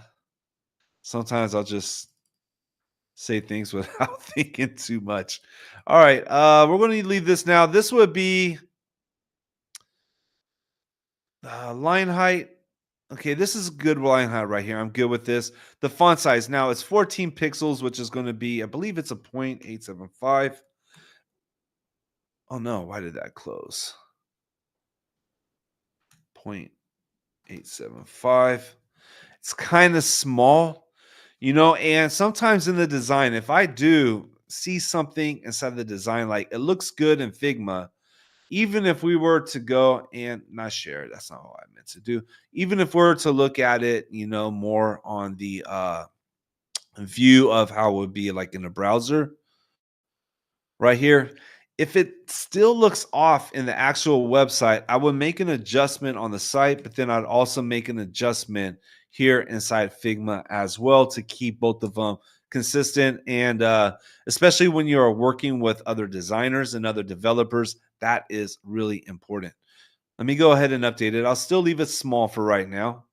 Sometimes I'll just say things without thinking too much. All right, we're going to leave this now. This would be line height. Okay, this is good line height right here. I'm good with this. The font size now it's 14 pixels, which is going to be, I believe it's a 0.875. Oh no, why did that close? 0.875. It's kind of small, and sometimes in the design, if I do see something inside the design, like it looks good in Figma, even if we were to go and not share, that's not what I meant to do. Even if we were to look at it, more on the view of how it would be like in a browser, right here. If it still looks off in the actual website, I would make an adjustment on the site, but then I'd also make an adjustment here inside Figma as well to keep both of them consistent. And especially when you are working with other designers and other developers, that is really important. Let me go ahead and update it. I'll still leave it small for right now.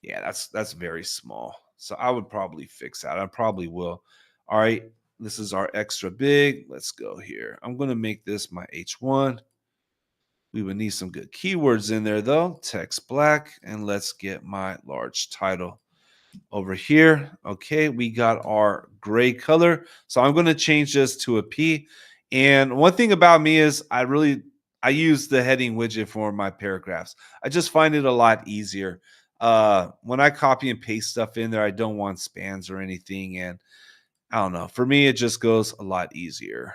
Yeah, that's very small. So I would probably fix that. I probably will. All right. This is our extra big. Let's go here. I'm going to make this my H1. We would need some good keywords in there though. Text black. And let's get my large title over here. Okay, we got our gray color. So I'm going to change this to a P. And one thing about me is I use the heading widget for my paragraphs. I just find it a lot easier. When I copy and paste stuff in there, I don't want spans or anything. And I don't know. For me, it just goes a lot easier.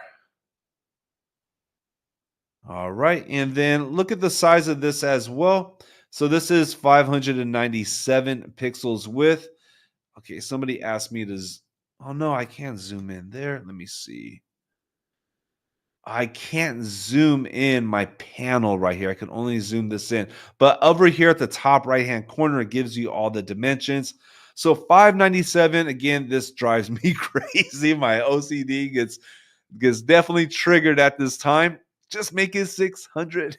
All right. And then look at the size of this as well. So this is 597 pixels width. Okay, somebody asked me to. Oh no, I can't zoom in there. Let me see. I can't zoom in my panel right here. I can only zoom this in. But over here at the top right-hand corner, it gives you all the dimensions. So 597, again, this drives me crazy. My OCD gets definitely triggered at this time. Just make it 600.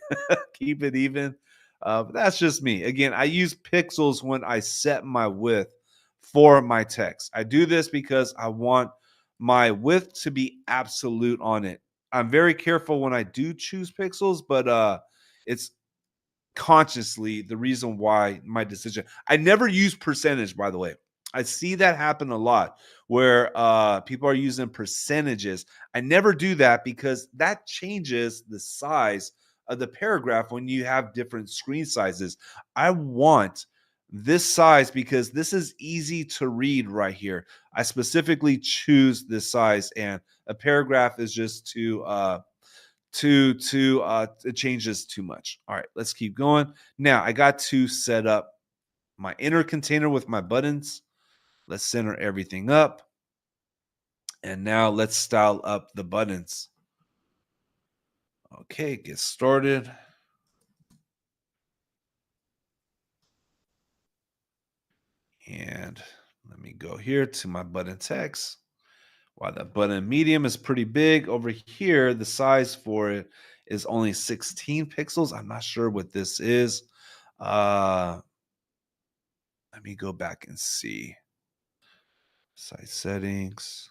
Keep it even. But that's just me. Again, I use pixels when I set my width for my text. I do this because I want my width to be absolute on it. I'm very careful when I do choose pixels, but it's consciously the reason why my decision. I never use percentage, by the way. I see that happen a lot where people are using percentages. I never do that because that changes the size of the paragraph when you have different screen sizes. I want this size because this is easy to read right here. I specifically choose this size, and a paragraph is just it changes too much. All right, let's keep going. Now I got to set up my inner container with my buttons. Let's center everything up. And now let's style up the buttons. Okay, get started. And let me go here to my button text. While the button medium is pretty big, over here, the size for it is only 16 pixels. I'm not sure what this is. Let me go back and see. Size settings.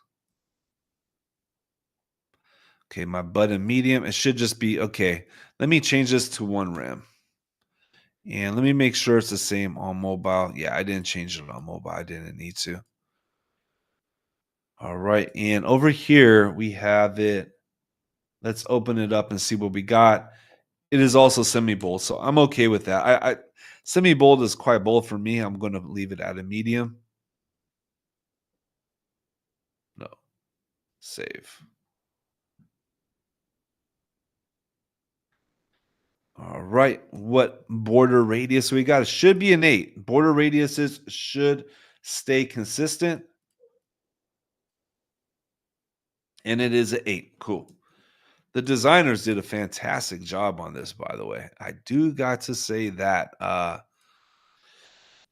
Okay, my button medium. It should just be okay. Let me change this to 1 rem. And let me make sure it's the same on mobile. Yeah, I didn't change it on mobile. I didn't need to. All right. And over here, we have it. Let's open it up and see what we got. It is also semi-bold, so I'm okay with that. I semi-bold is quite bold for me. I'm going to leave it at a medium. No, save. All right. What border radius we got? It should be an 8. Border radiuses should stay consistent. And it is an 8. Cool. The designers did a fantastic job on this, by the way. I do got to say that. Let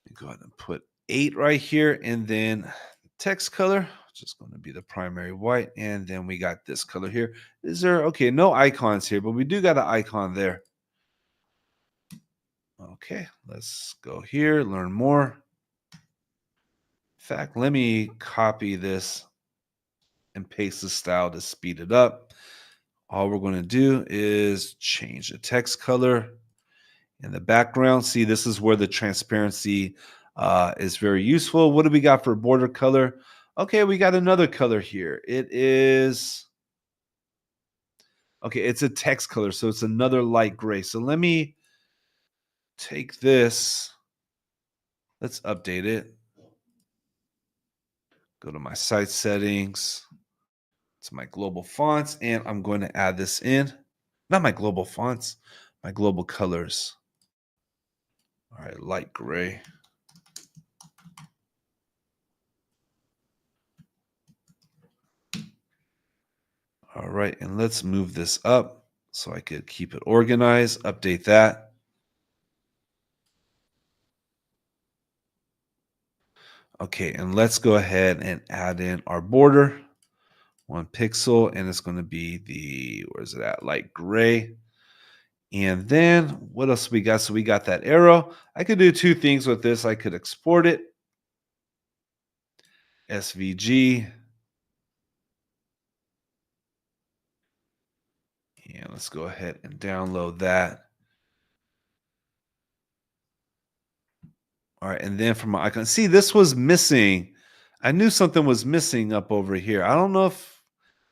me go ahead and put 8 right here, and then text color, which is going to be the primary white, and then we got this color here. Is there okay? No icons here, but we do got an icon there. Okay, let's go here, learn more. In fact, let me copy this and paste the style to speed it up. All we're going to do is change the text color in the background. See, this is where the transparency is very useful. What do we got for border color? Okay, we got another color here. It is, okay, it's a text color, so it's another light gray. So let me take this. Let's update it. Go to my site settings. It's my global fonts, and I'm going to add this in. Not my global fonts, my global colors. All right, light gray. All right, and let's move this up so I could keep it organized, update that. Okay, and let's go ahead and add in our border. 1 pixel, and it's going to be the, where's it at? Light gray. And then what else we got? So we got that arrow. I could do 2 things with this. I could export it, SVG. And let's go ahead and download that. All right, and then from my icon, see, this was missing. I knew something was missing up over here. I don't know if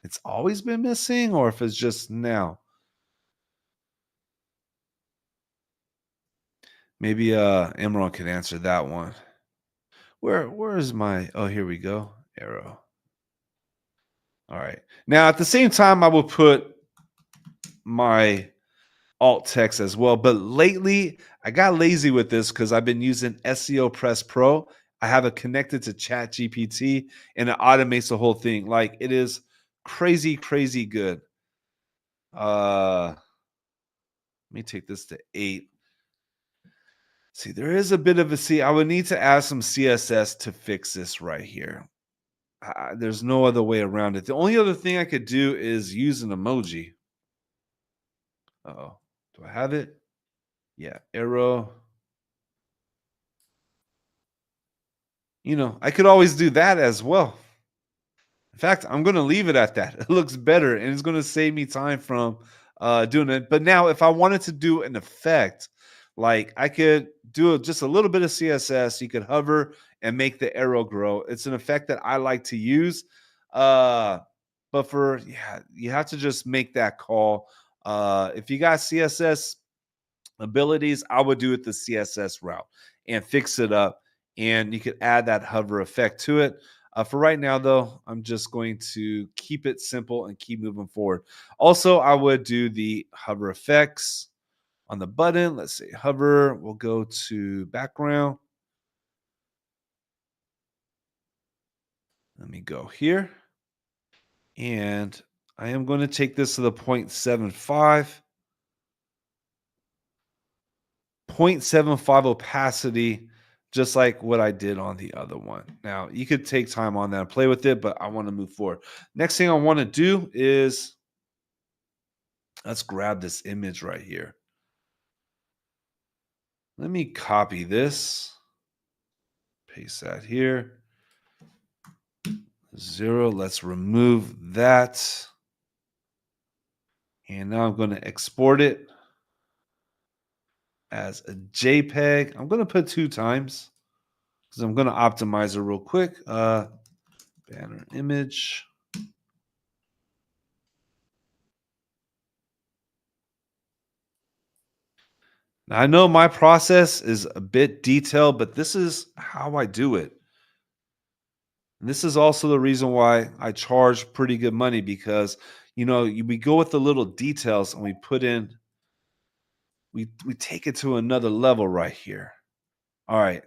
it's always been missing or if it's just now. Maybe Imran can answer that one. Where is my, oh, here we go. Arrow. All right. Now at the same time, I will put my alt text as well. But lately, I got lazy with this because I've been using SEO Press Pro. I have it connected to Chat GPT, and it automates the whole thing. Like, it is crazy, crazy good. Let me take this to 8. See, there is a bit of a I would need to add some CSS to fix this right here. There's no other way around it. The only other thing I could do is use an emoji. Uh-oh. Do I have it? Yeah, arrow. You know, I could always do that as well. In fact, I'm going to leave it at that. It looks better, and it's going to save me time from doing it. But now, if I wanted to do an effect, like I could do just a little bit of CSS. You could hover and make the arrow grow. It's an effect that I like to use. But for, yeah, you have to just make that call. If you got CSS abilities, I would do it the CSS route and fix it up. And you could add that hover effect to it. For right now, though, I'm just going to keep it simple and keep moving forward. Also, I would do the hover effects on the button. Let's say hover. We'll go to background. Let me go here. And I am going to take this to the 0.75. 0.75 opacity, just like what I did on the other one. Now, you could take time on that and play with it, but I want to move forward. Next thing I want to do is let's grab this image right here. Let me copy this, paste that here. 0. Let's remove that. And now I'm going to export it as a JPEG. I'm going to put 2 times because I'm going to optimize it real quick. Banner image. Now, I know my process is a bit detailed, but this is how I do it. And this is also the reason why I charge pretty good money because, you know, we go with the little details and we put in, we take it to another level right here. All right.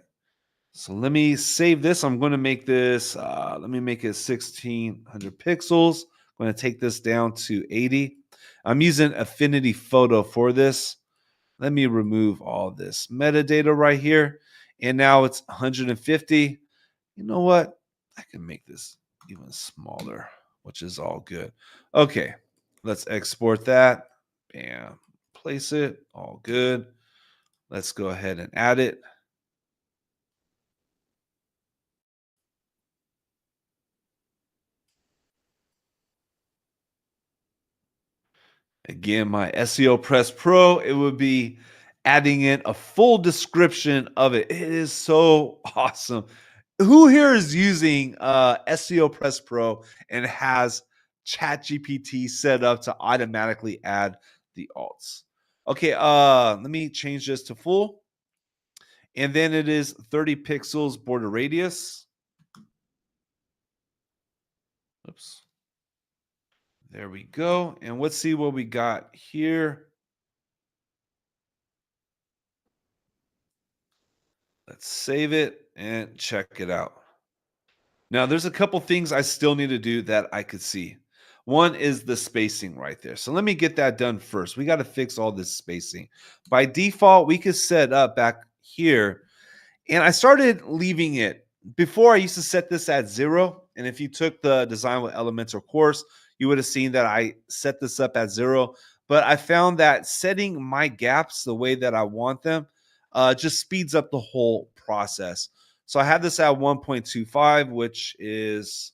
So let me save this. I'm going to make this, let me make it 1600 pixels. I'm going to take this down to 80. I'm using Affinity Photo for this. Let me remove all this metadata right here. And now it's 150. You know what? I can make this even smaller, which is all good. Okay, let's export that. Bam. Place it. All good. Let's go ahead and add it. Again, my SEO Press Pro, it would be adding in a full description of it. It is so awesome. Who here is using SEO Press Pro and has ChatGPT set up to automatically add the alts? Okay, let me change this to full. And then it is 30 pixels border radius. Oops. There we go. And let's see what we got here. Let's save it and check it out. Now, there's a couple things I still need to do that I could see. One is the spacing right there. So let me get that done first. We got to fix all this spacing. By default, we could set up back here, and I started leaving it. Before, I used to set this at 0. And if you took the Design with Elementor course, you would have seen that I set this up at 0. But I found that setting my gaps the way that I want them just speeds up the whole process. So I have this at 1.25, which is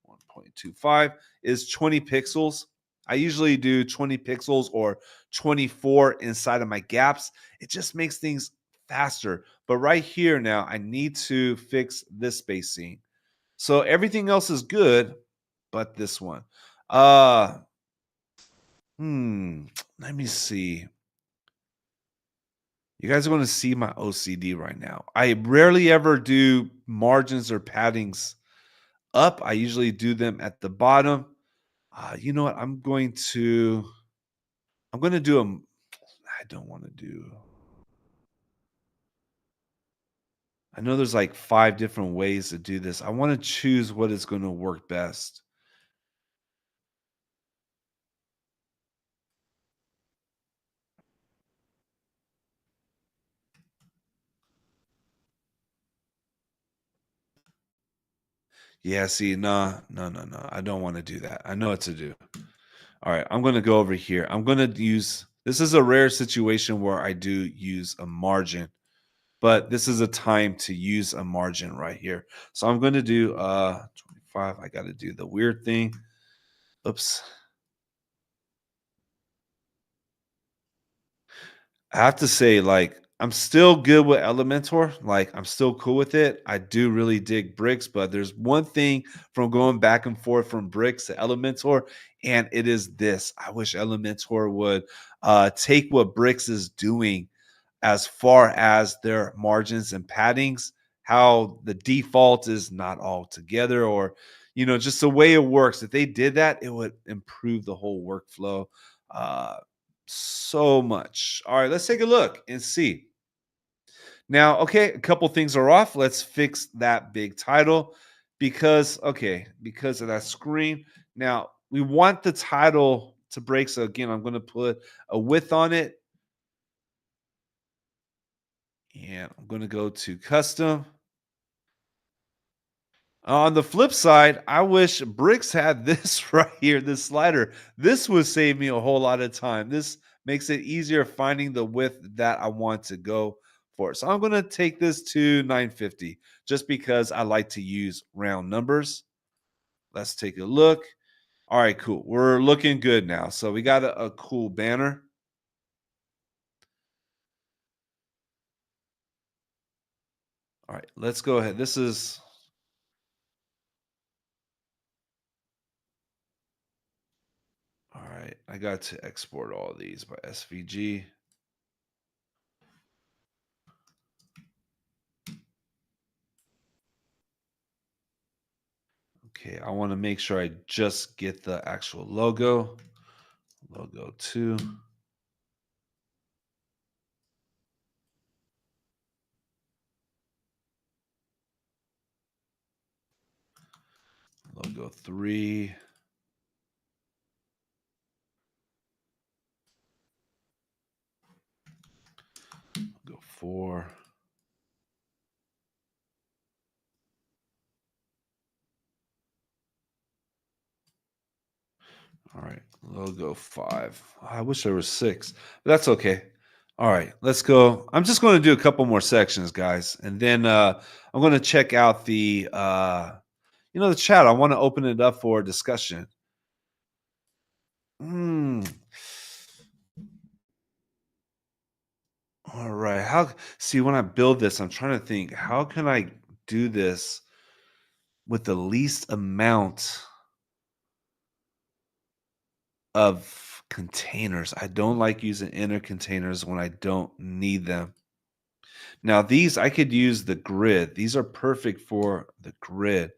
1.25 is 20 pixels. I usually do 20 pixels or 24 inside of my gaps. It just makes things faster. But right here now, I need to fix this spacing. So everything else is good, but this one. Uh let me see. You guys are going to see my OCD right now. I rarely ever do margins or paddings up. I usually do them at the bottom. You know what? I'm going to do them. I don't want to do. I know there's like 5 different ways to do this. I want to choose what is going to work best. Yeah, see, no, no, no, no. I don't want to do that. I know what to do. All right, I'm going to go over here. I'm going to use, this is a rare situation where I do use a margin, but this is a time to use a margin right here. So I'm going to do 25. I got to do the weird thing. Oops. I have to say, like, I'm still good with Elementor. Like, I'm still cool with it. I do really dig bricks, but there's one thing from going back and forth from bricks to Elementor, and it is this. I wish Elementor would take what bricks is doing as far as their margins and paddings, how the default is not all together, or just the way it works. If they did that, it would improve the whole workflow. Uh, so much. All right, let's take a look and see. Now, okay, a couple things are off. Let's fix that big title because of that screen. Now, we want the title to break. So again, I'm going to put a width on it. And I'm going to go to custom. On the flip side, I wish Bricks had this right here, this slider. This would save me a whole lot of time. This makes it easier finding the width that I want to go for. So I'm going to take this to 950 just because I like to use round numbers. Let's take a look. All right, cool. We're looking good now. So we got a cool banner. All right, let's go ahead. This is all right. I got to export all these by SVG. Okay, I want to make sure I just get the actual logo. Logo 2. Logo 3. 4. All right, logo 5. I wish there was 6, but that's okay. All right, let's go. I'm just going to do a couple more sections, guys, and then I'm going to check out the chat. I want to open it up for discussion. Hmm. All right. See, when I build this, I'm trying to think, how can I do this with the least amount of containers? I don't like using inner containers when I don't need them. Now, these I could use the grid. These are perfect for the grid,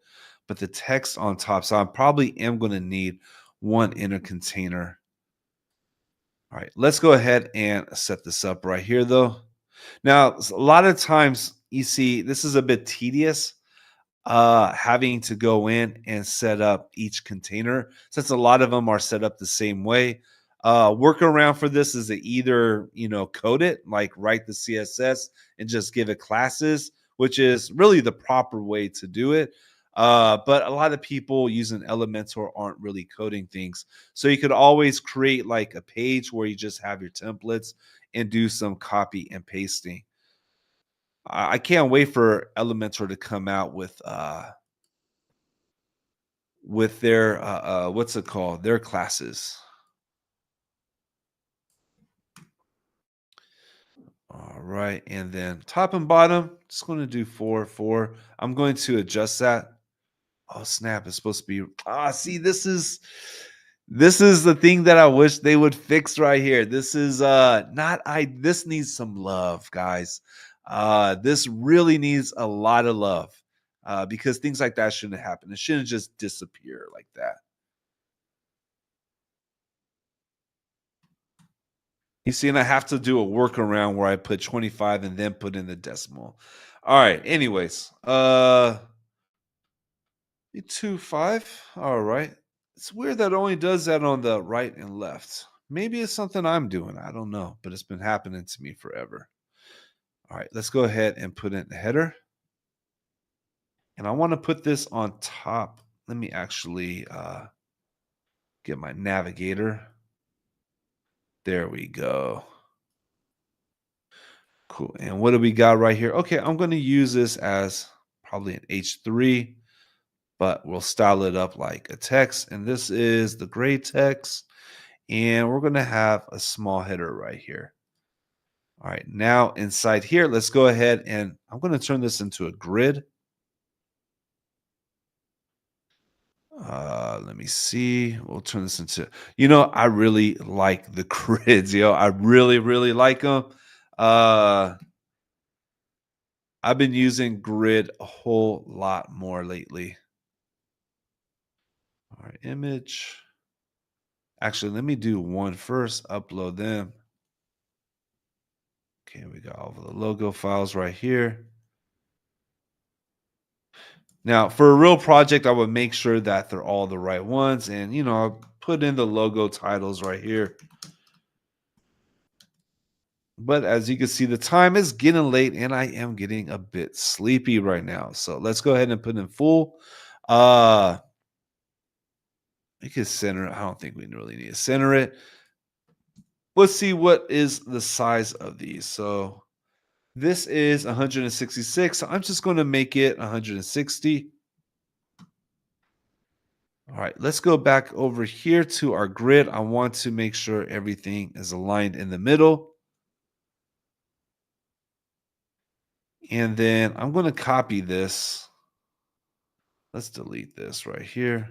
but the text on top. So I probably am going to need one inner container. All right, let's go ahead and set this up right here, though. Now, a lot of times you see this is a bit tedious, having to go in and set up each container since a lot of them are set up the same way. Workaround for this is to either code it, like write the CSS and just give it classes, which is really the proper way to do it. But a lot of people using Elementor aren't really coding things, so you could always create like a page where you just have your templates and do some copy and pasting. I can't wait for Elementor to come out with their what's it called? Their classes. All right, and then top and bottom, just going to do 4, 4. I'm going to adjust that. Oh snap! It's supposed to be. See, this is the thing that I wish they would fix right here. This is not. I This needs some love, guys. This really needs a lot of love, because things like that shouldn't happen. It shouldn't just disappear like that. You see, and I have to do a workaround where I put 25 and then put in the decimal. All right. Anyways, 2 5. All right. It's weird that it only does that on the right and left. Maybe it's something I'm doing. I don't know, but it's been happening to me forever. All right, let's go ahead and put in the header. And I want to put this on top. Let me actually get my navigator. There we go. Cool. And what do we got right here? Okay, I'm going to use this as probably an H3, but we'll style it up like a text. And this is the gray text. And we're going to have a small header right here. All right, now inside here, let's go ahead and I'm going to turn this into a grid. Let me see. We'll turn this into, I really like the grids, I really, really like them. I've been using grid a whole lot more lately. All right, image. Actually, let me do one first, upload them. Okay, we got all of the logo files right here. Now, for a real project, I would make sure that they're all the right ones. And, I'll put in the logo titles right here. But as you can see, the time is getting late and I am getting a bit sleepy right now. So let's go ahead and put in full. We can center it. I don't think we really need to center it. Let's see what is the size of these. So this is 166. So I'm just going to make it 160. All right, let's go back over here to our grid. I want to make sure everything is aligned in the middle. And then I'm going to copy this. Let's delete this right here.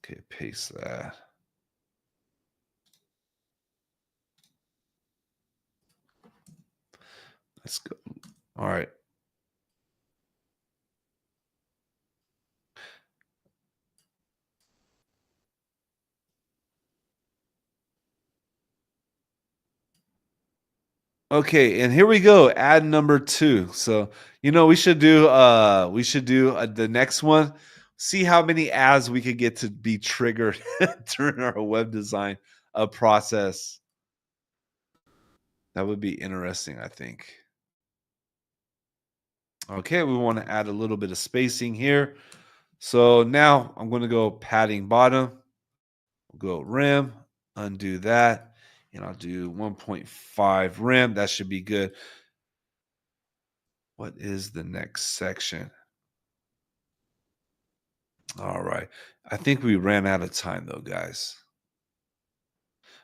Okay, paste that. Let's go. All right. Okay, and here we go. Add number 2. So, we should do the next one. see how many ads we could get to be triggered during our web design process. That would be interesting, I think. Okay, we want to add a little bit of spacing here. So now I'm going to go padding bottom, go rim, undo that, and I'll do 1.5 rim. That should be good. What is the next section? All right. I think we ran out of time though, guys.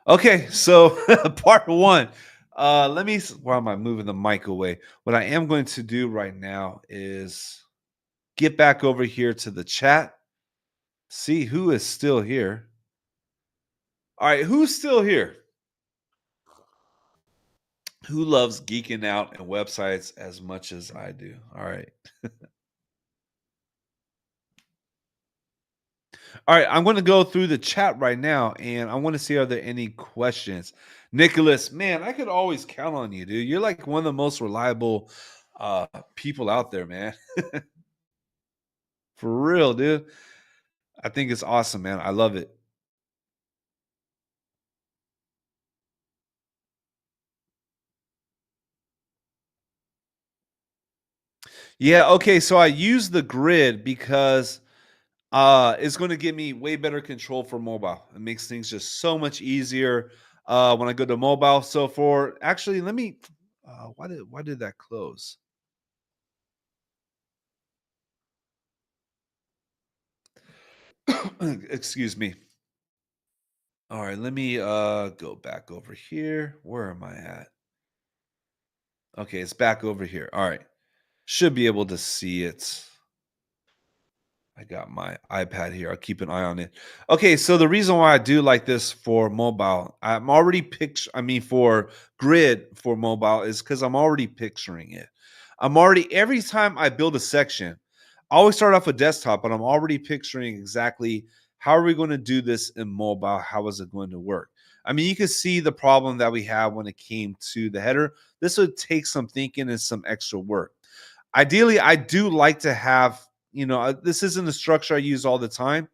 Okay, so part one. Why am I moving the mic away? What I am going to do right now is get back over here to the chat, see who is still here. All right, who's still here? Who loves geeking out and websites as much as I do? All right. All right, I'm going to go through the chat right now and I want to see are there any questions. Nicholas, man, I could always count on you, dude. You're like one of the most reliable people out there, man. For real, dude. I think it's awesome, man. I love it. Yeah, okay, so I use the grid because it's going to give me way better control for mobile. It makes things just so much easier when I go to mobile. So for actually, let me. Why did that close? Excuse me. All right, let me go back over here. Where am I at? Okay, it's back over here. All right, should be able to see it. I got my iPad here. I'll keep an eye on it. Okay, so the reason why I do like this for mobile, I'm already I mean for grid for mobile is because I'm already picturing it. I'm already every time I build a section, I always start off with desktop, but I'm already picturing exactly how are we going to do this in mobile? How is it going to work? I mean, you can see the problem that we have when it came to the header. This would take some thinking and some extra work. Ideally, I do like to have, this isn't the structure I use all the time,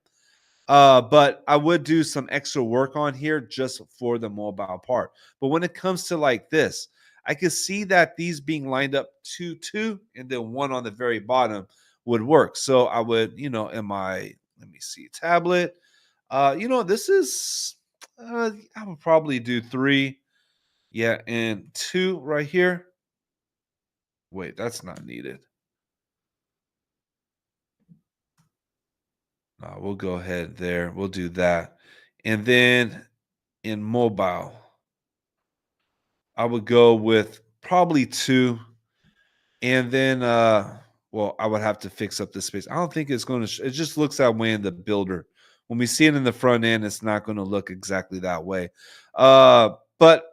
but I would do some extra work on here just for the mobile part. But when it comes to like this, I could see that these being lined up two, and then one on the very bottom would work. So I would, in my, let me see, tablet, this is, I would probably do three. Yeah, and two right here. Wait, that's not needed. We'll go ahead there. We'll do that. And then in mobile, I would go with probably two. And then, well, I would have to fix up the space. I don't think it's going to, it just looks that way in the builder. When we see it in the front end, it's not going to look exactly that way. But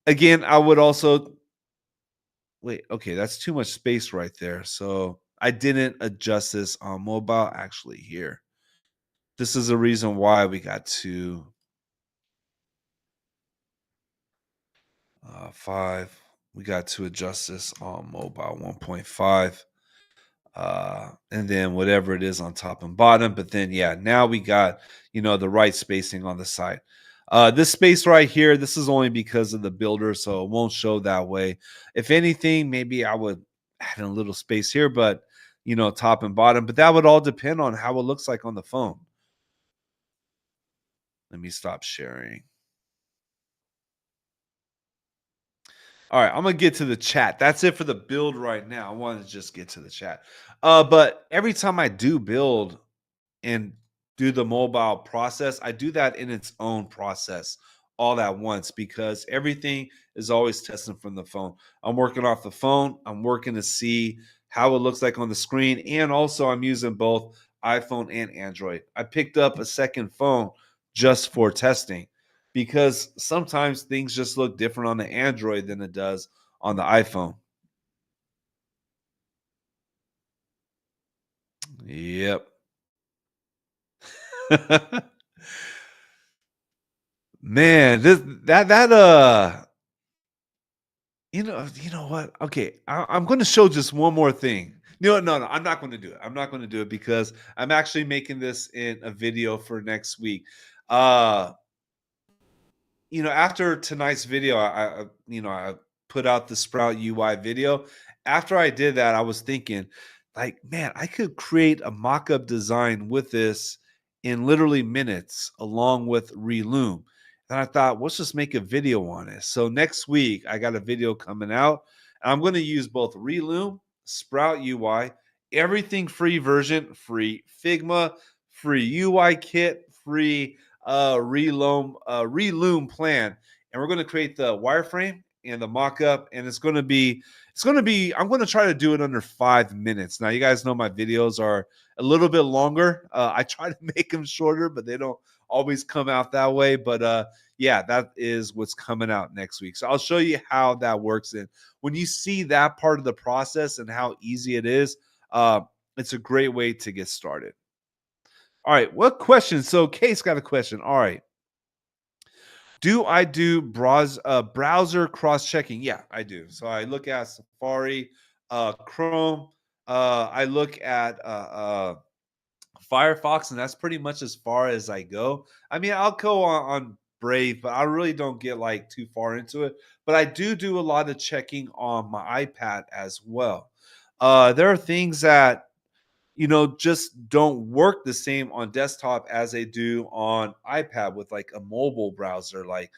again, I would also, wait, okay, that's too much space right there. So I didn't adjust this on mobile actually here. This is the reason why we got to 5. We got to adjust this on mobile 1.5. And then whatever it is on top and bottom. But then, yeah, now we got, the right spacing on the side. This space right here, this is only because of the builder, so it won't show that way. If anything, maybe I would add a little space here, but, top and bottom. But that would all depend on how it looks like on the phone. Let me stop sharing. All right, I'm gonna get to the chat. That's it for the build right now. I want to just get to the chat. But every time I do build and do the mobile process, I do that in its own process all at once because everything is always testing from the phone. I'm working off the phone. I'm working to see how it looks like on the screen, and also I'm using both iPhone and Android. I picked up a second phone just for testing because sometimes things just look different on the Android than it does on the iPhone. Yep. Man, this that that you know what? Okay, I'm going to show just one more thing, No. I'm not going to do it. I'm not going to do it because I'm actually making this in a video for next week. Uh, After tonight's video, I put out the Sprout UI video. After I did that, I was thinking, like, man, I could create a mock-up design with this in literally minutes, along with Reloom. And I thought, let's just make a video on it. So next week, I got a video coming out. And I'm going to use both Reloom, Sprout UI, everything free version, free Figma, free UI kit, free reloom plan, and we're going to create the wireframe and the mock-up, and it's going to be I'm going to try to do it under 5 minutes. Now you guys know my videos are a little bit longer. I try to make them shorter, but they don't always come out that way. But yeah, that is what's coming out next week, so I'll show you how that works. And when you see that part of the process and how easy it is, uh, it's a great way to get started. All right, what question? So Case got a question. All right. Do I do browser cross-checking? Yeah, I do. So I look at Safari, Chrome, I look at Firefox, and that's pretty much as far as I go. I mean, I'll go on Brave, but I really don't get like too far into it. But I do a lot of checking on my iPad as well. There are things that just don't work the same on desktop as they do on iPad with like a mobile browser, like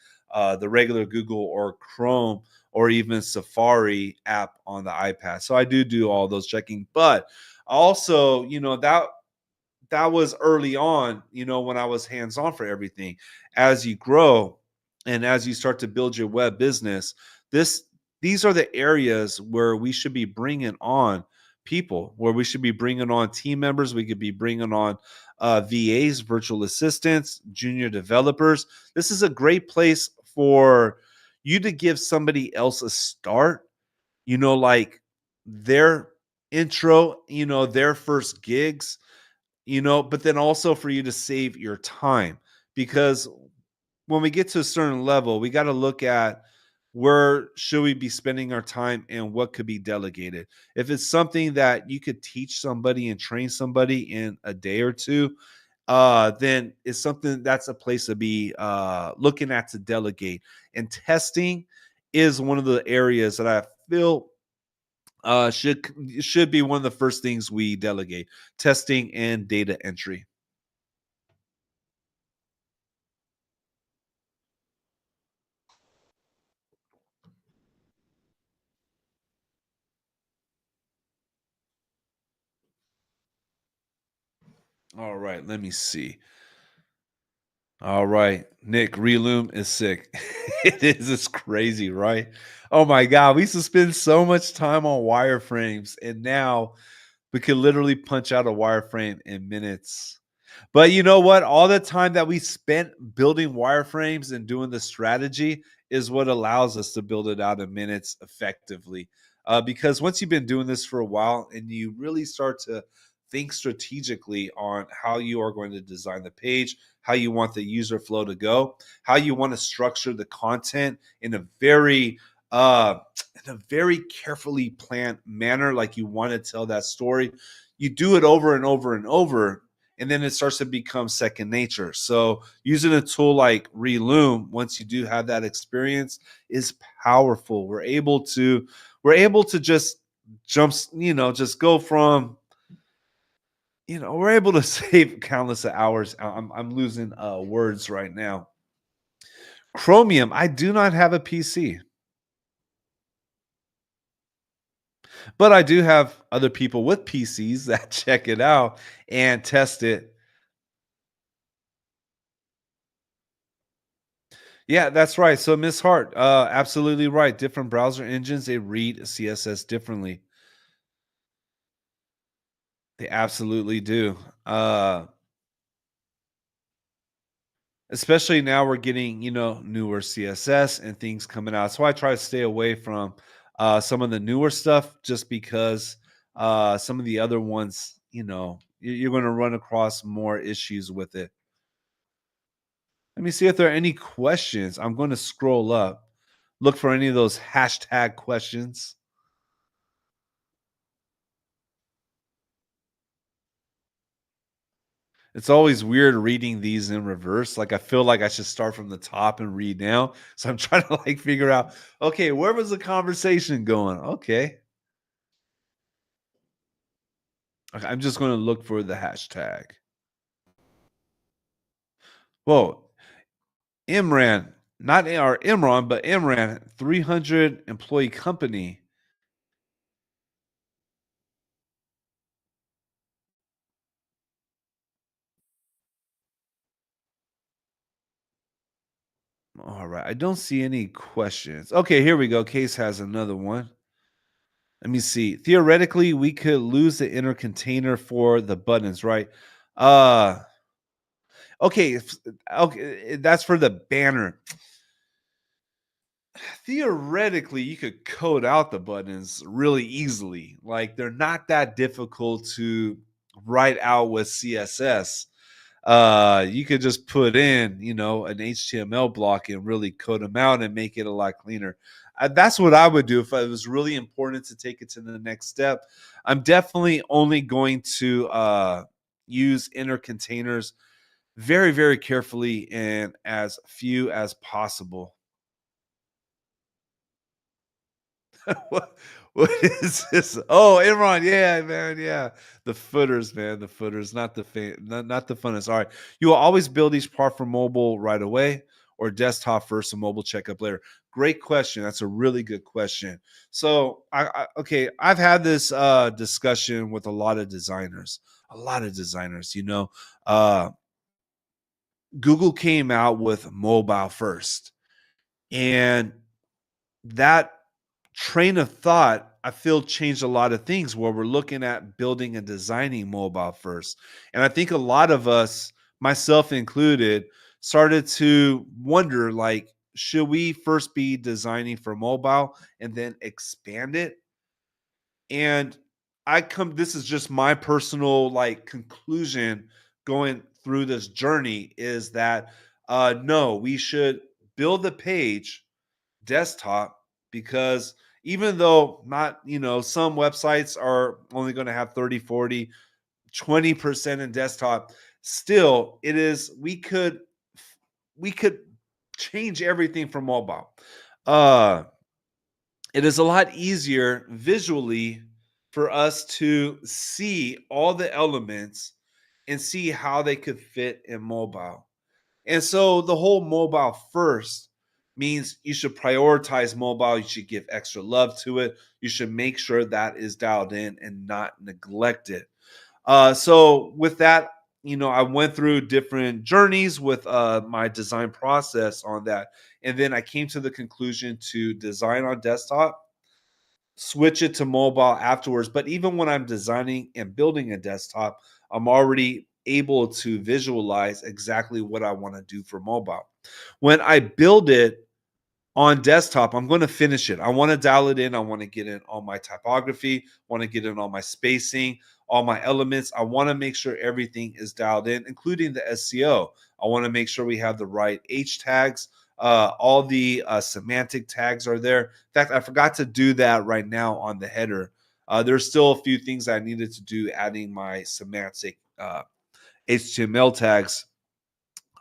the regular Google or Chrome or even Safari app on the iPad. So I do all those checking, but also, that was early on, when I was hands on for everything. As you grow and as you start to build your web business, this these are the areas where we should be bringing on people, where we should be bringing on team members. We could be bringing on VAs, virtual assistants, junior developers. This is a great place for you to give somebody else a start, like their intro, their first gigs, but then also for you to save your time, because when we get to a certain level, we got to look at where should we be spending our time and what could be delegated. If it's something that you could teach somebody and train somebody in a day or two, then it's something that's a place to be looking at to delegate. And testing is one of the areas that I feel should be one of the first things we delegate: testing and data entry. All right, let me see. All right, Nick, Reloom is sick. It is. It's crazy, right? Oh my God, we used to spend so much time on wireframes, and now we could literally punch out a wireframe in minutes. But you know what? All the time that we spent building wireframes and doing the strategy is what allows us to build it out in minutes effectively. Because once you've been doing this for a while and you really start to think strategically on how you are going to design the page, how you want the user flow to go, how you want to structure the content uh, in a very carefully planned manner, like you want to tell that story. You do it over and over and over, and then it starts to become second nature. So using a tool like Reloom, once you do have that experience, is powerful. We're able to just just go from, we're able to save countless of hours. I'm losing words right now. Chromium, I do not have a PC, but I do have other people with PCs that check it out and test it. Yeah, that's right. So Miss Hart, absolutely right. Different browser engines, they read CSS differently. They absolutely do. Especially now we're getting, newer CSS and things coming out. So I try to stay away from some of the newer stuff, just because some of the other ones, you're going to run across more issues with it. Let me see if there are any questions. I'm going to scroll up, look for any of those hashtag questions. It's always weird reading these in reverse. Like I feel like I should start from the top and read down. So I'm trying to like figure out, okay, where was the conversation going? Okay. Okay, I'm just going to look for the hashtag. Whoa, Imran, not or Imran, but Imran, 300 employee company. All right. I don't see any questions. Okay, here we go. Case has another one. Let me see. Theoretically, we could lose the inner container for the buttons, right? Uh okay, okay, that's for the banner. Theoretically, you could code out the buttons really easily. Like they're not that difficult to write out with CSS. You could just put in, an HTML block and really code them out and make it a lot cleaner. That's what I would do if it was really important to take it to the next step. I'm definitely only going to use inner containers very, very carefully and as few as possible. what, what is this? Oh, Imran, yeah, man, yeah. The footers, man, the footers, not the funnest. All right, you will always build each part for mobile right away, or desktop first and mobile checkup later. Great question. That's a really good question. So, okay, I've had this discussion with a lot of designers. Google came out with mobile first, and that train of thought, I feel, changed a lot of things where we're looking at building and designing mobile first. And I think a lot of us, myself included, started to wonder like, should we first be designing for mobile and then expand it? And this is just my personal like conclusion going through this journey is that no, we should build the page desktop because even though not some websites are only going to have 30, 40, 20% in desktop, still it is we could change everything from mobile. uh it is a lot easier visually for us to see all the elements and see how they could fit in mobile. And so the whole mobile first means you should prioritize mobile. You should give extra love to it. You should make sure that is dialed in and not neglect it. So with that, I went through different journeys with my design process on that. And then I came to the conclusion to design on desktop, switch it to mobile afterwards. But even when I'm designing and building a desktop, I'm already able to visualize exactly what I want to do for mobile. When I build it on desktop, I'm going to finish it. I want to dial it in. I want to get in all my typography, want to get in all my spacing, all my elements. I want to make sure everything is dialed in, including the SEO. I want to make sure we have the right H tags. All the semantic tags are there. In fact, I forgot to do that right now on the header. There's still a few things I needed to do, adding my semantic HTML tags.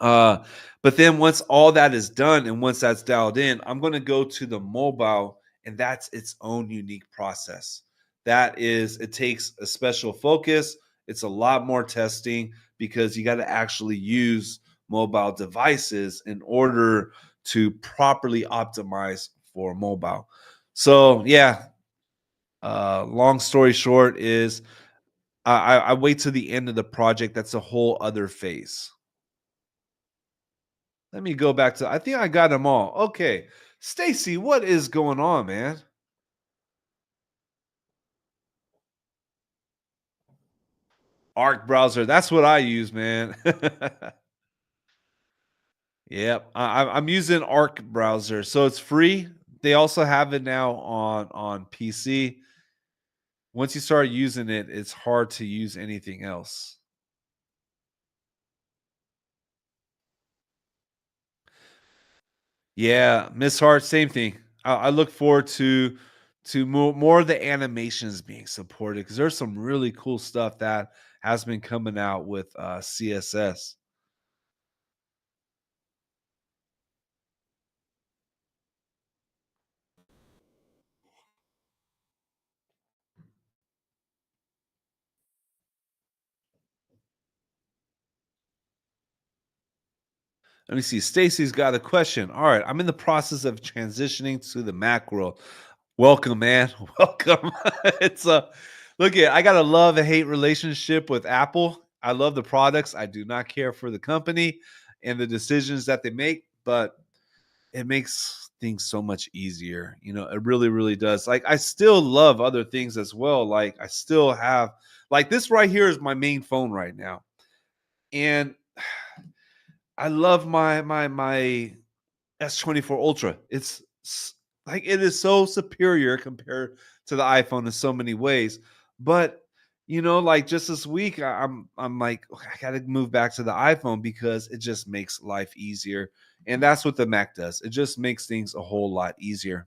uh, but then once all that is done and once that's dialed in, I'm going to go to the mobile, and that's its own unique process. It takes a special focus. It's a lot more testing because you got to actually use mobile devices in order to properly optimize for mobile. So, yeah, long story short is I wait to the end of the project. That's a whole other phase. Let me go back to I think I got them all. Okay. Stacy, what is going on, man? Arc browser. That's what I use, man. Yep. I'm using Arc browser. So it's free. They also have it now on PC. Once you start using it, it's hard to use anything else. Yeah, Miss Hart, same thing. I look forward to to more of the animations being supported because there's some really cool stuff that has been coming out with CSS. Let me see. Stacy's got a question. All right, I'm in the process of transitioning to the Mac world. Welcome, man. Welcome. It's a look at. I got a love and hate relationship with Apple. I love the products. I do not care for the company and the decisions that they make, but it makes things so much easier. It really, really does. Like I still love other things as well. Like I still have like this right here is my main phone right now. And I love my S24 Ultra. Like it is so superior compared to the iPhone in so many ways. But like just this week, I'm like, "Okay, I gotta move back to the iPhone because it just makes life easier. And that's what the Mac does. It just makes things a whole lot easier.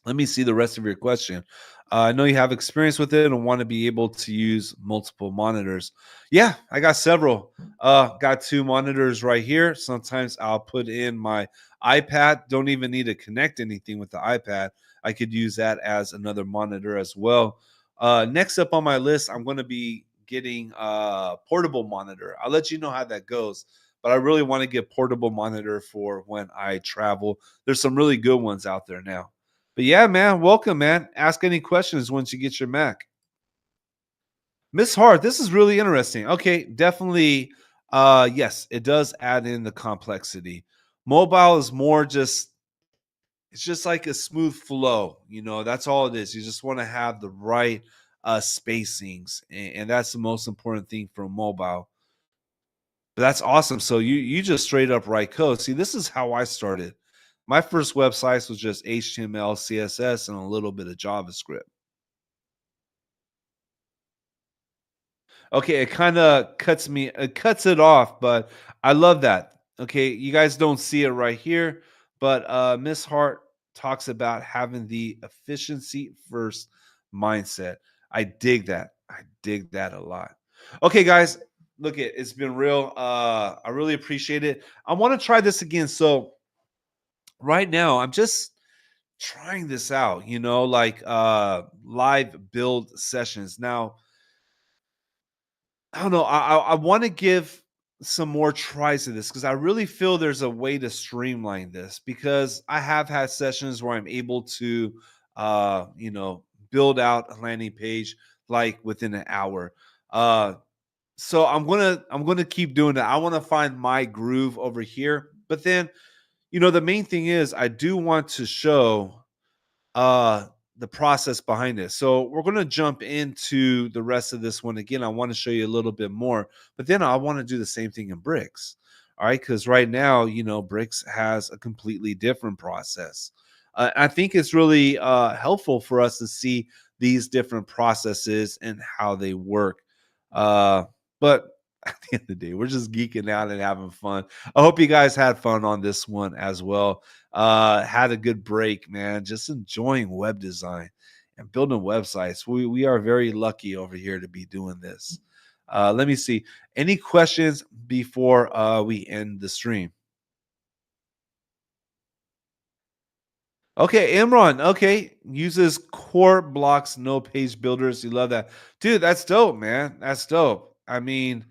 Let me see the rest of your question. I know you have experience with it and want to be able to use multiple monitors. Yeah, I got several. Got two monitors right here. Sometimes I'll put in my iPad. Don't even need to connect anything with the iPad. I could use that as another monitor as well. Next up on my list, I'm going to be getting a portable monitor. I'll let you know how that goes. But I really want to get portable monitor for when I travel. There's some really good ones out there now. But yeah, man, welcome, man. Ask any questions once you get your Mac. Miss Hart, this is really interesting. Okay, definitely. Yes, it does add in the complexity. Mobile is more just it's just like a smooth flow. That's all it is. You just want to have the right spacings, and that's the most important thing for mobile. But that's awesome. So you just straight up write code. See, this is how I started. My first websites was just HTML, CSS, and a little bit of JavaScript. Okay, it kinda cuts it off, but I love that. Okay, you guys don't see it right here, but, Miss Hart talks about having the efficiency first mindset. I dig that. I dig that a lot. Okay, guys, look, it's been real. I really appreciate it. I wanna try this again. So, right now, I'm just trying this out, like, live build sessions. Now I don't know. I want to give some more tries to this because I really feel there's a way to streamline this because I have had sessions where I'm able to, build out a landing page like within an hour. Uh, so I'm gonna keep doing that. I want to find my groove over here, but then the main thing is I do want to show uh the process behind it. So we're going to jump into the rest of this one again. I want to show you a little bit more, but then I want to do the same thing in bricks. All right, cuz right now, bricks has a completely different process. I think it's really helpful for us to see these different processes and how they work. But at the end of the day, we're just geeking out and having fun. I hope you guys had fun on this one as well. Had a good break, man. Just enjoying web design and building websites. We are very lucky over here to be doing this. Let me see. Any questions before we end the stream? Okay, Imran. Okay, uses core blocks, no page builders. You love that, dude. That's dope, man. That's dope. I mean,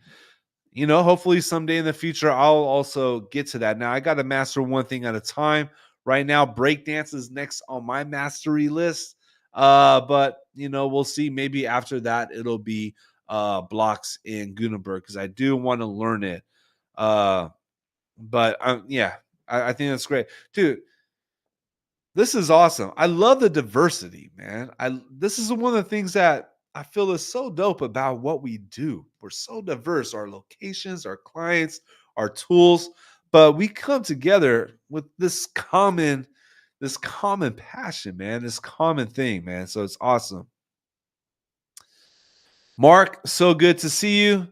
hopefully someday in the future, I'll also get to that. Now, I got to master one thing at a time. Right now, breakdance is next on my mastery list. But we'll see. Maybe after that, it'll be blocks in Gutenberg because I do want to learn it. Uh, but yeah, I think that's great, dude. This is awesome. I love the diversity, man. This is one of the things that I feel is so dope about what we do. We're so diverse, our locations, our clients, our tools, but we come together with this common passion, man, this common thing, man. So it's awesome. Mark, so good to see you.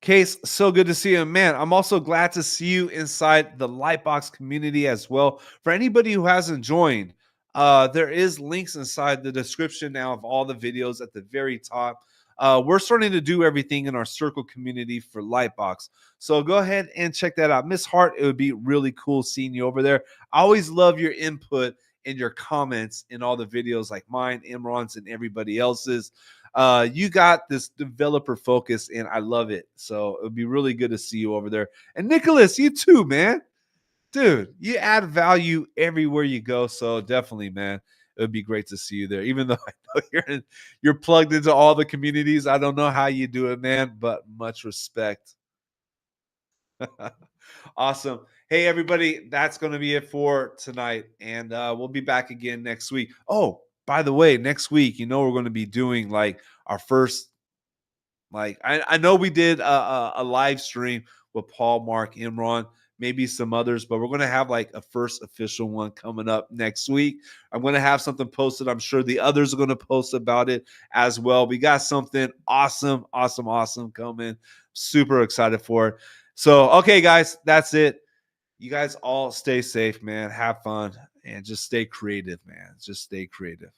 Case, so good to see you. Man, I'm also glad to see you inside the Lytbox community as well. For anybody who hasn't joined, There is links inside the description now of all the videos at the very top. We're starting to do everything in our circle community for Lytbox. So go ahead and check that out. Miss Hart, it would be really cool seeing you over there. I always love your input and your comments in all the videos like mine, Imran's, and everybody else's. You got this developer focus, and I love it. So it would be really good to see you over there. And Nicholas, you too, man. Dude, you add value everywhere you go. So definitely, man, it would be great to see you there. Even though I know you're plugged into all the communities. I don't know how you do it, man, but much respect. Awesome. Hey, everybody, that's going to be it for tonight. And we'll be back again next week. Oh, by the way, next week, we're going to be doing like our first, like, I know we did a live stream with Paul, Mark, Imran, maybe some others, but we're going to have like a first official one coming up next week. I'm going to have something posted. I'm sure the others are going to post about it as well. We got something awesome, awesome, awesome coming. Super excited for it. So, okay, guys, that's it. You guys all stay safe, man. Have fun and just stay creative, man. Just stay creative.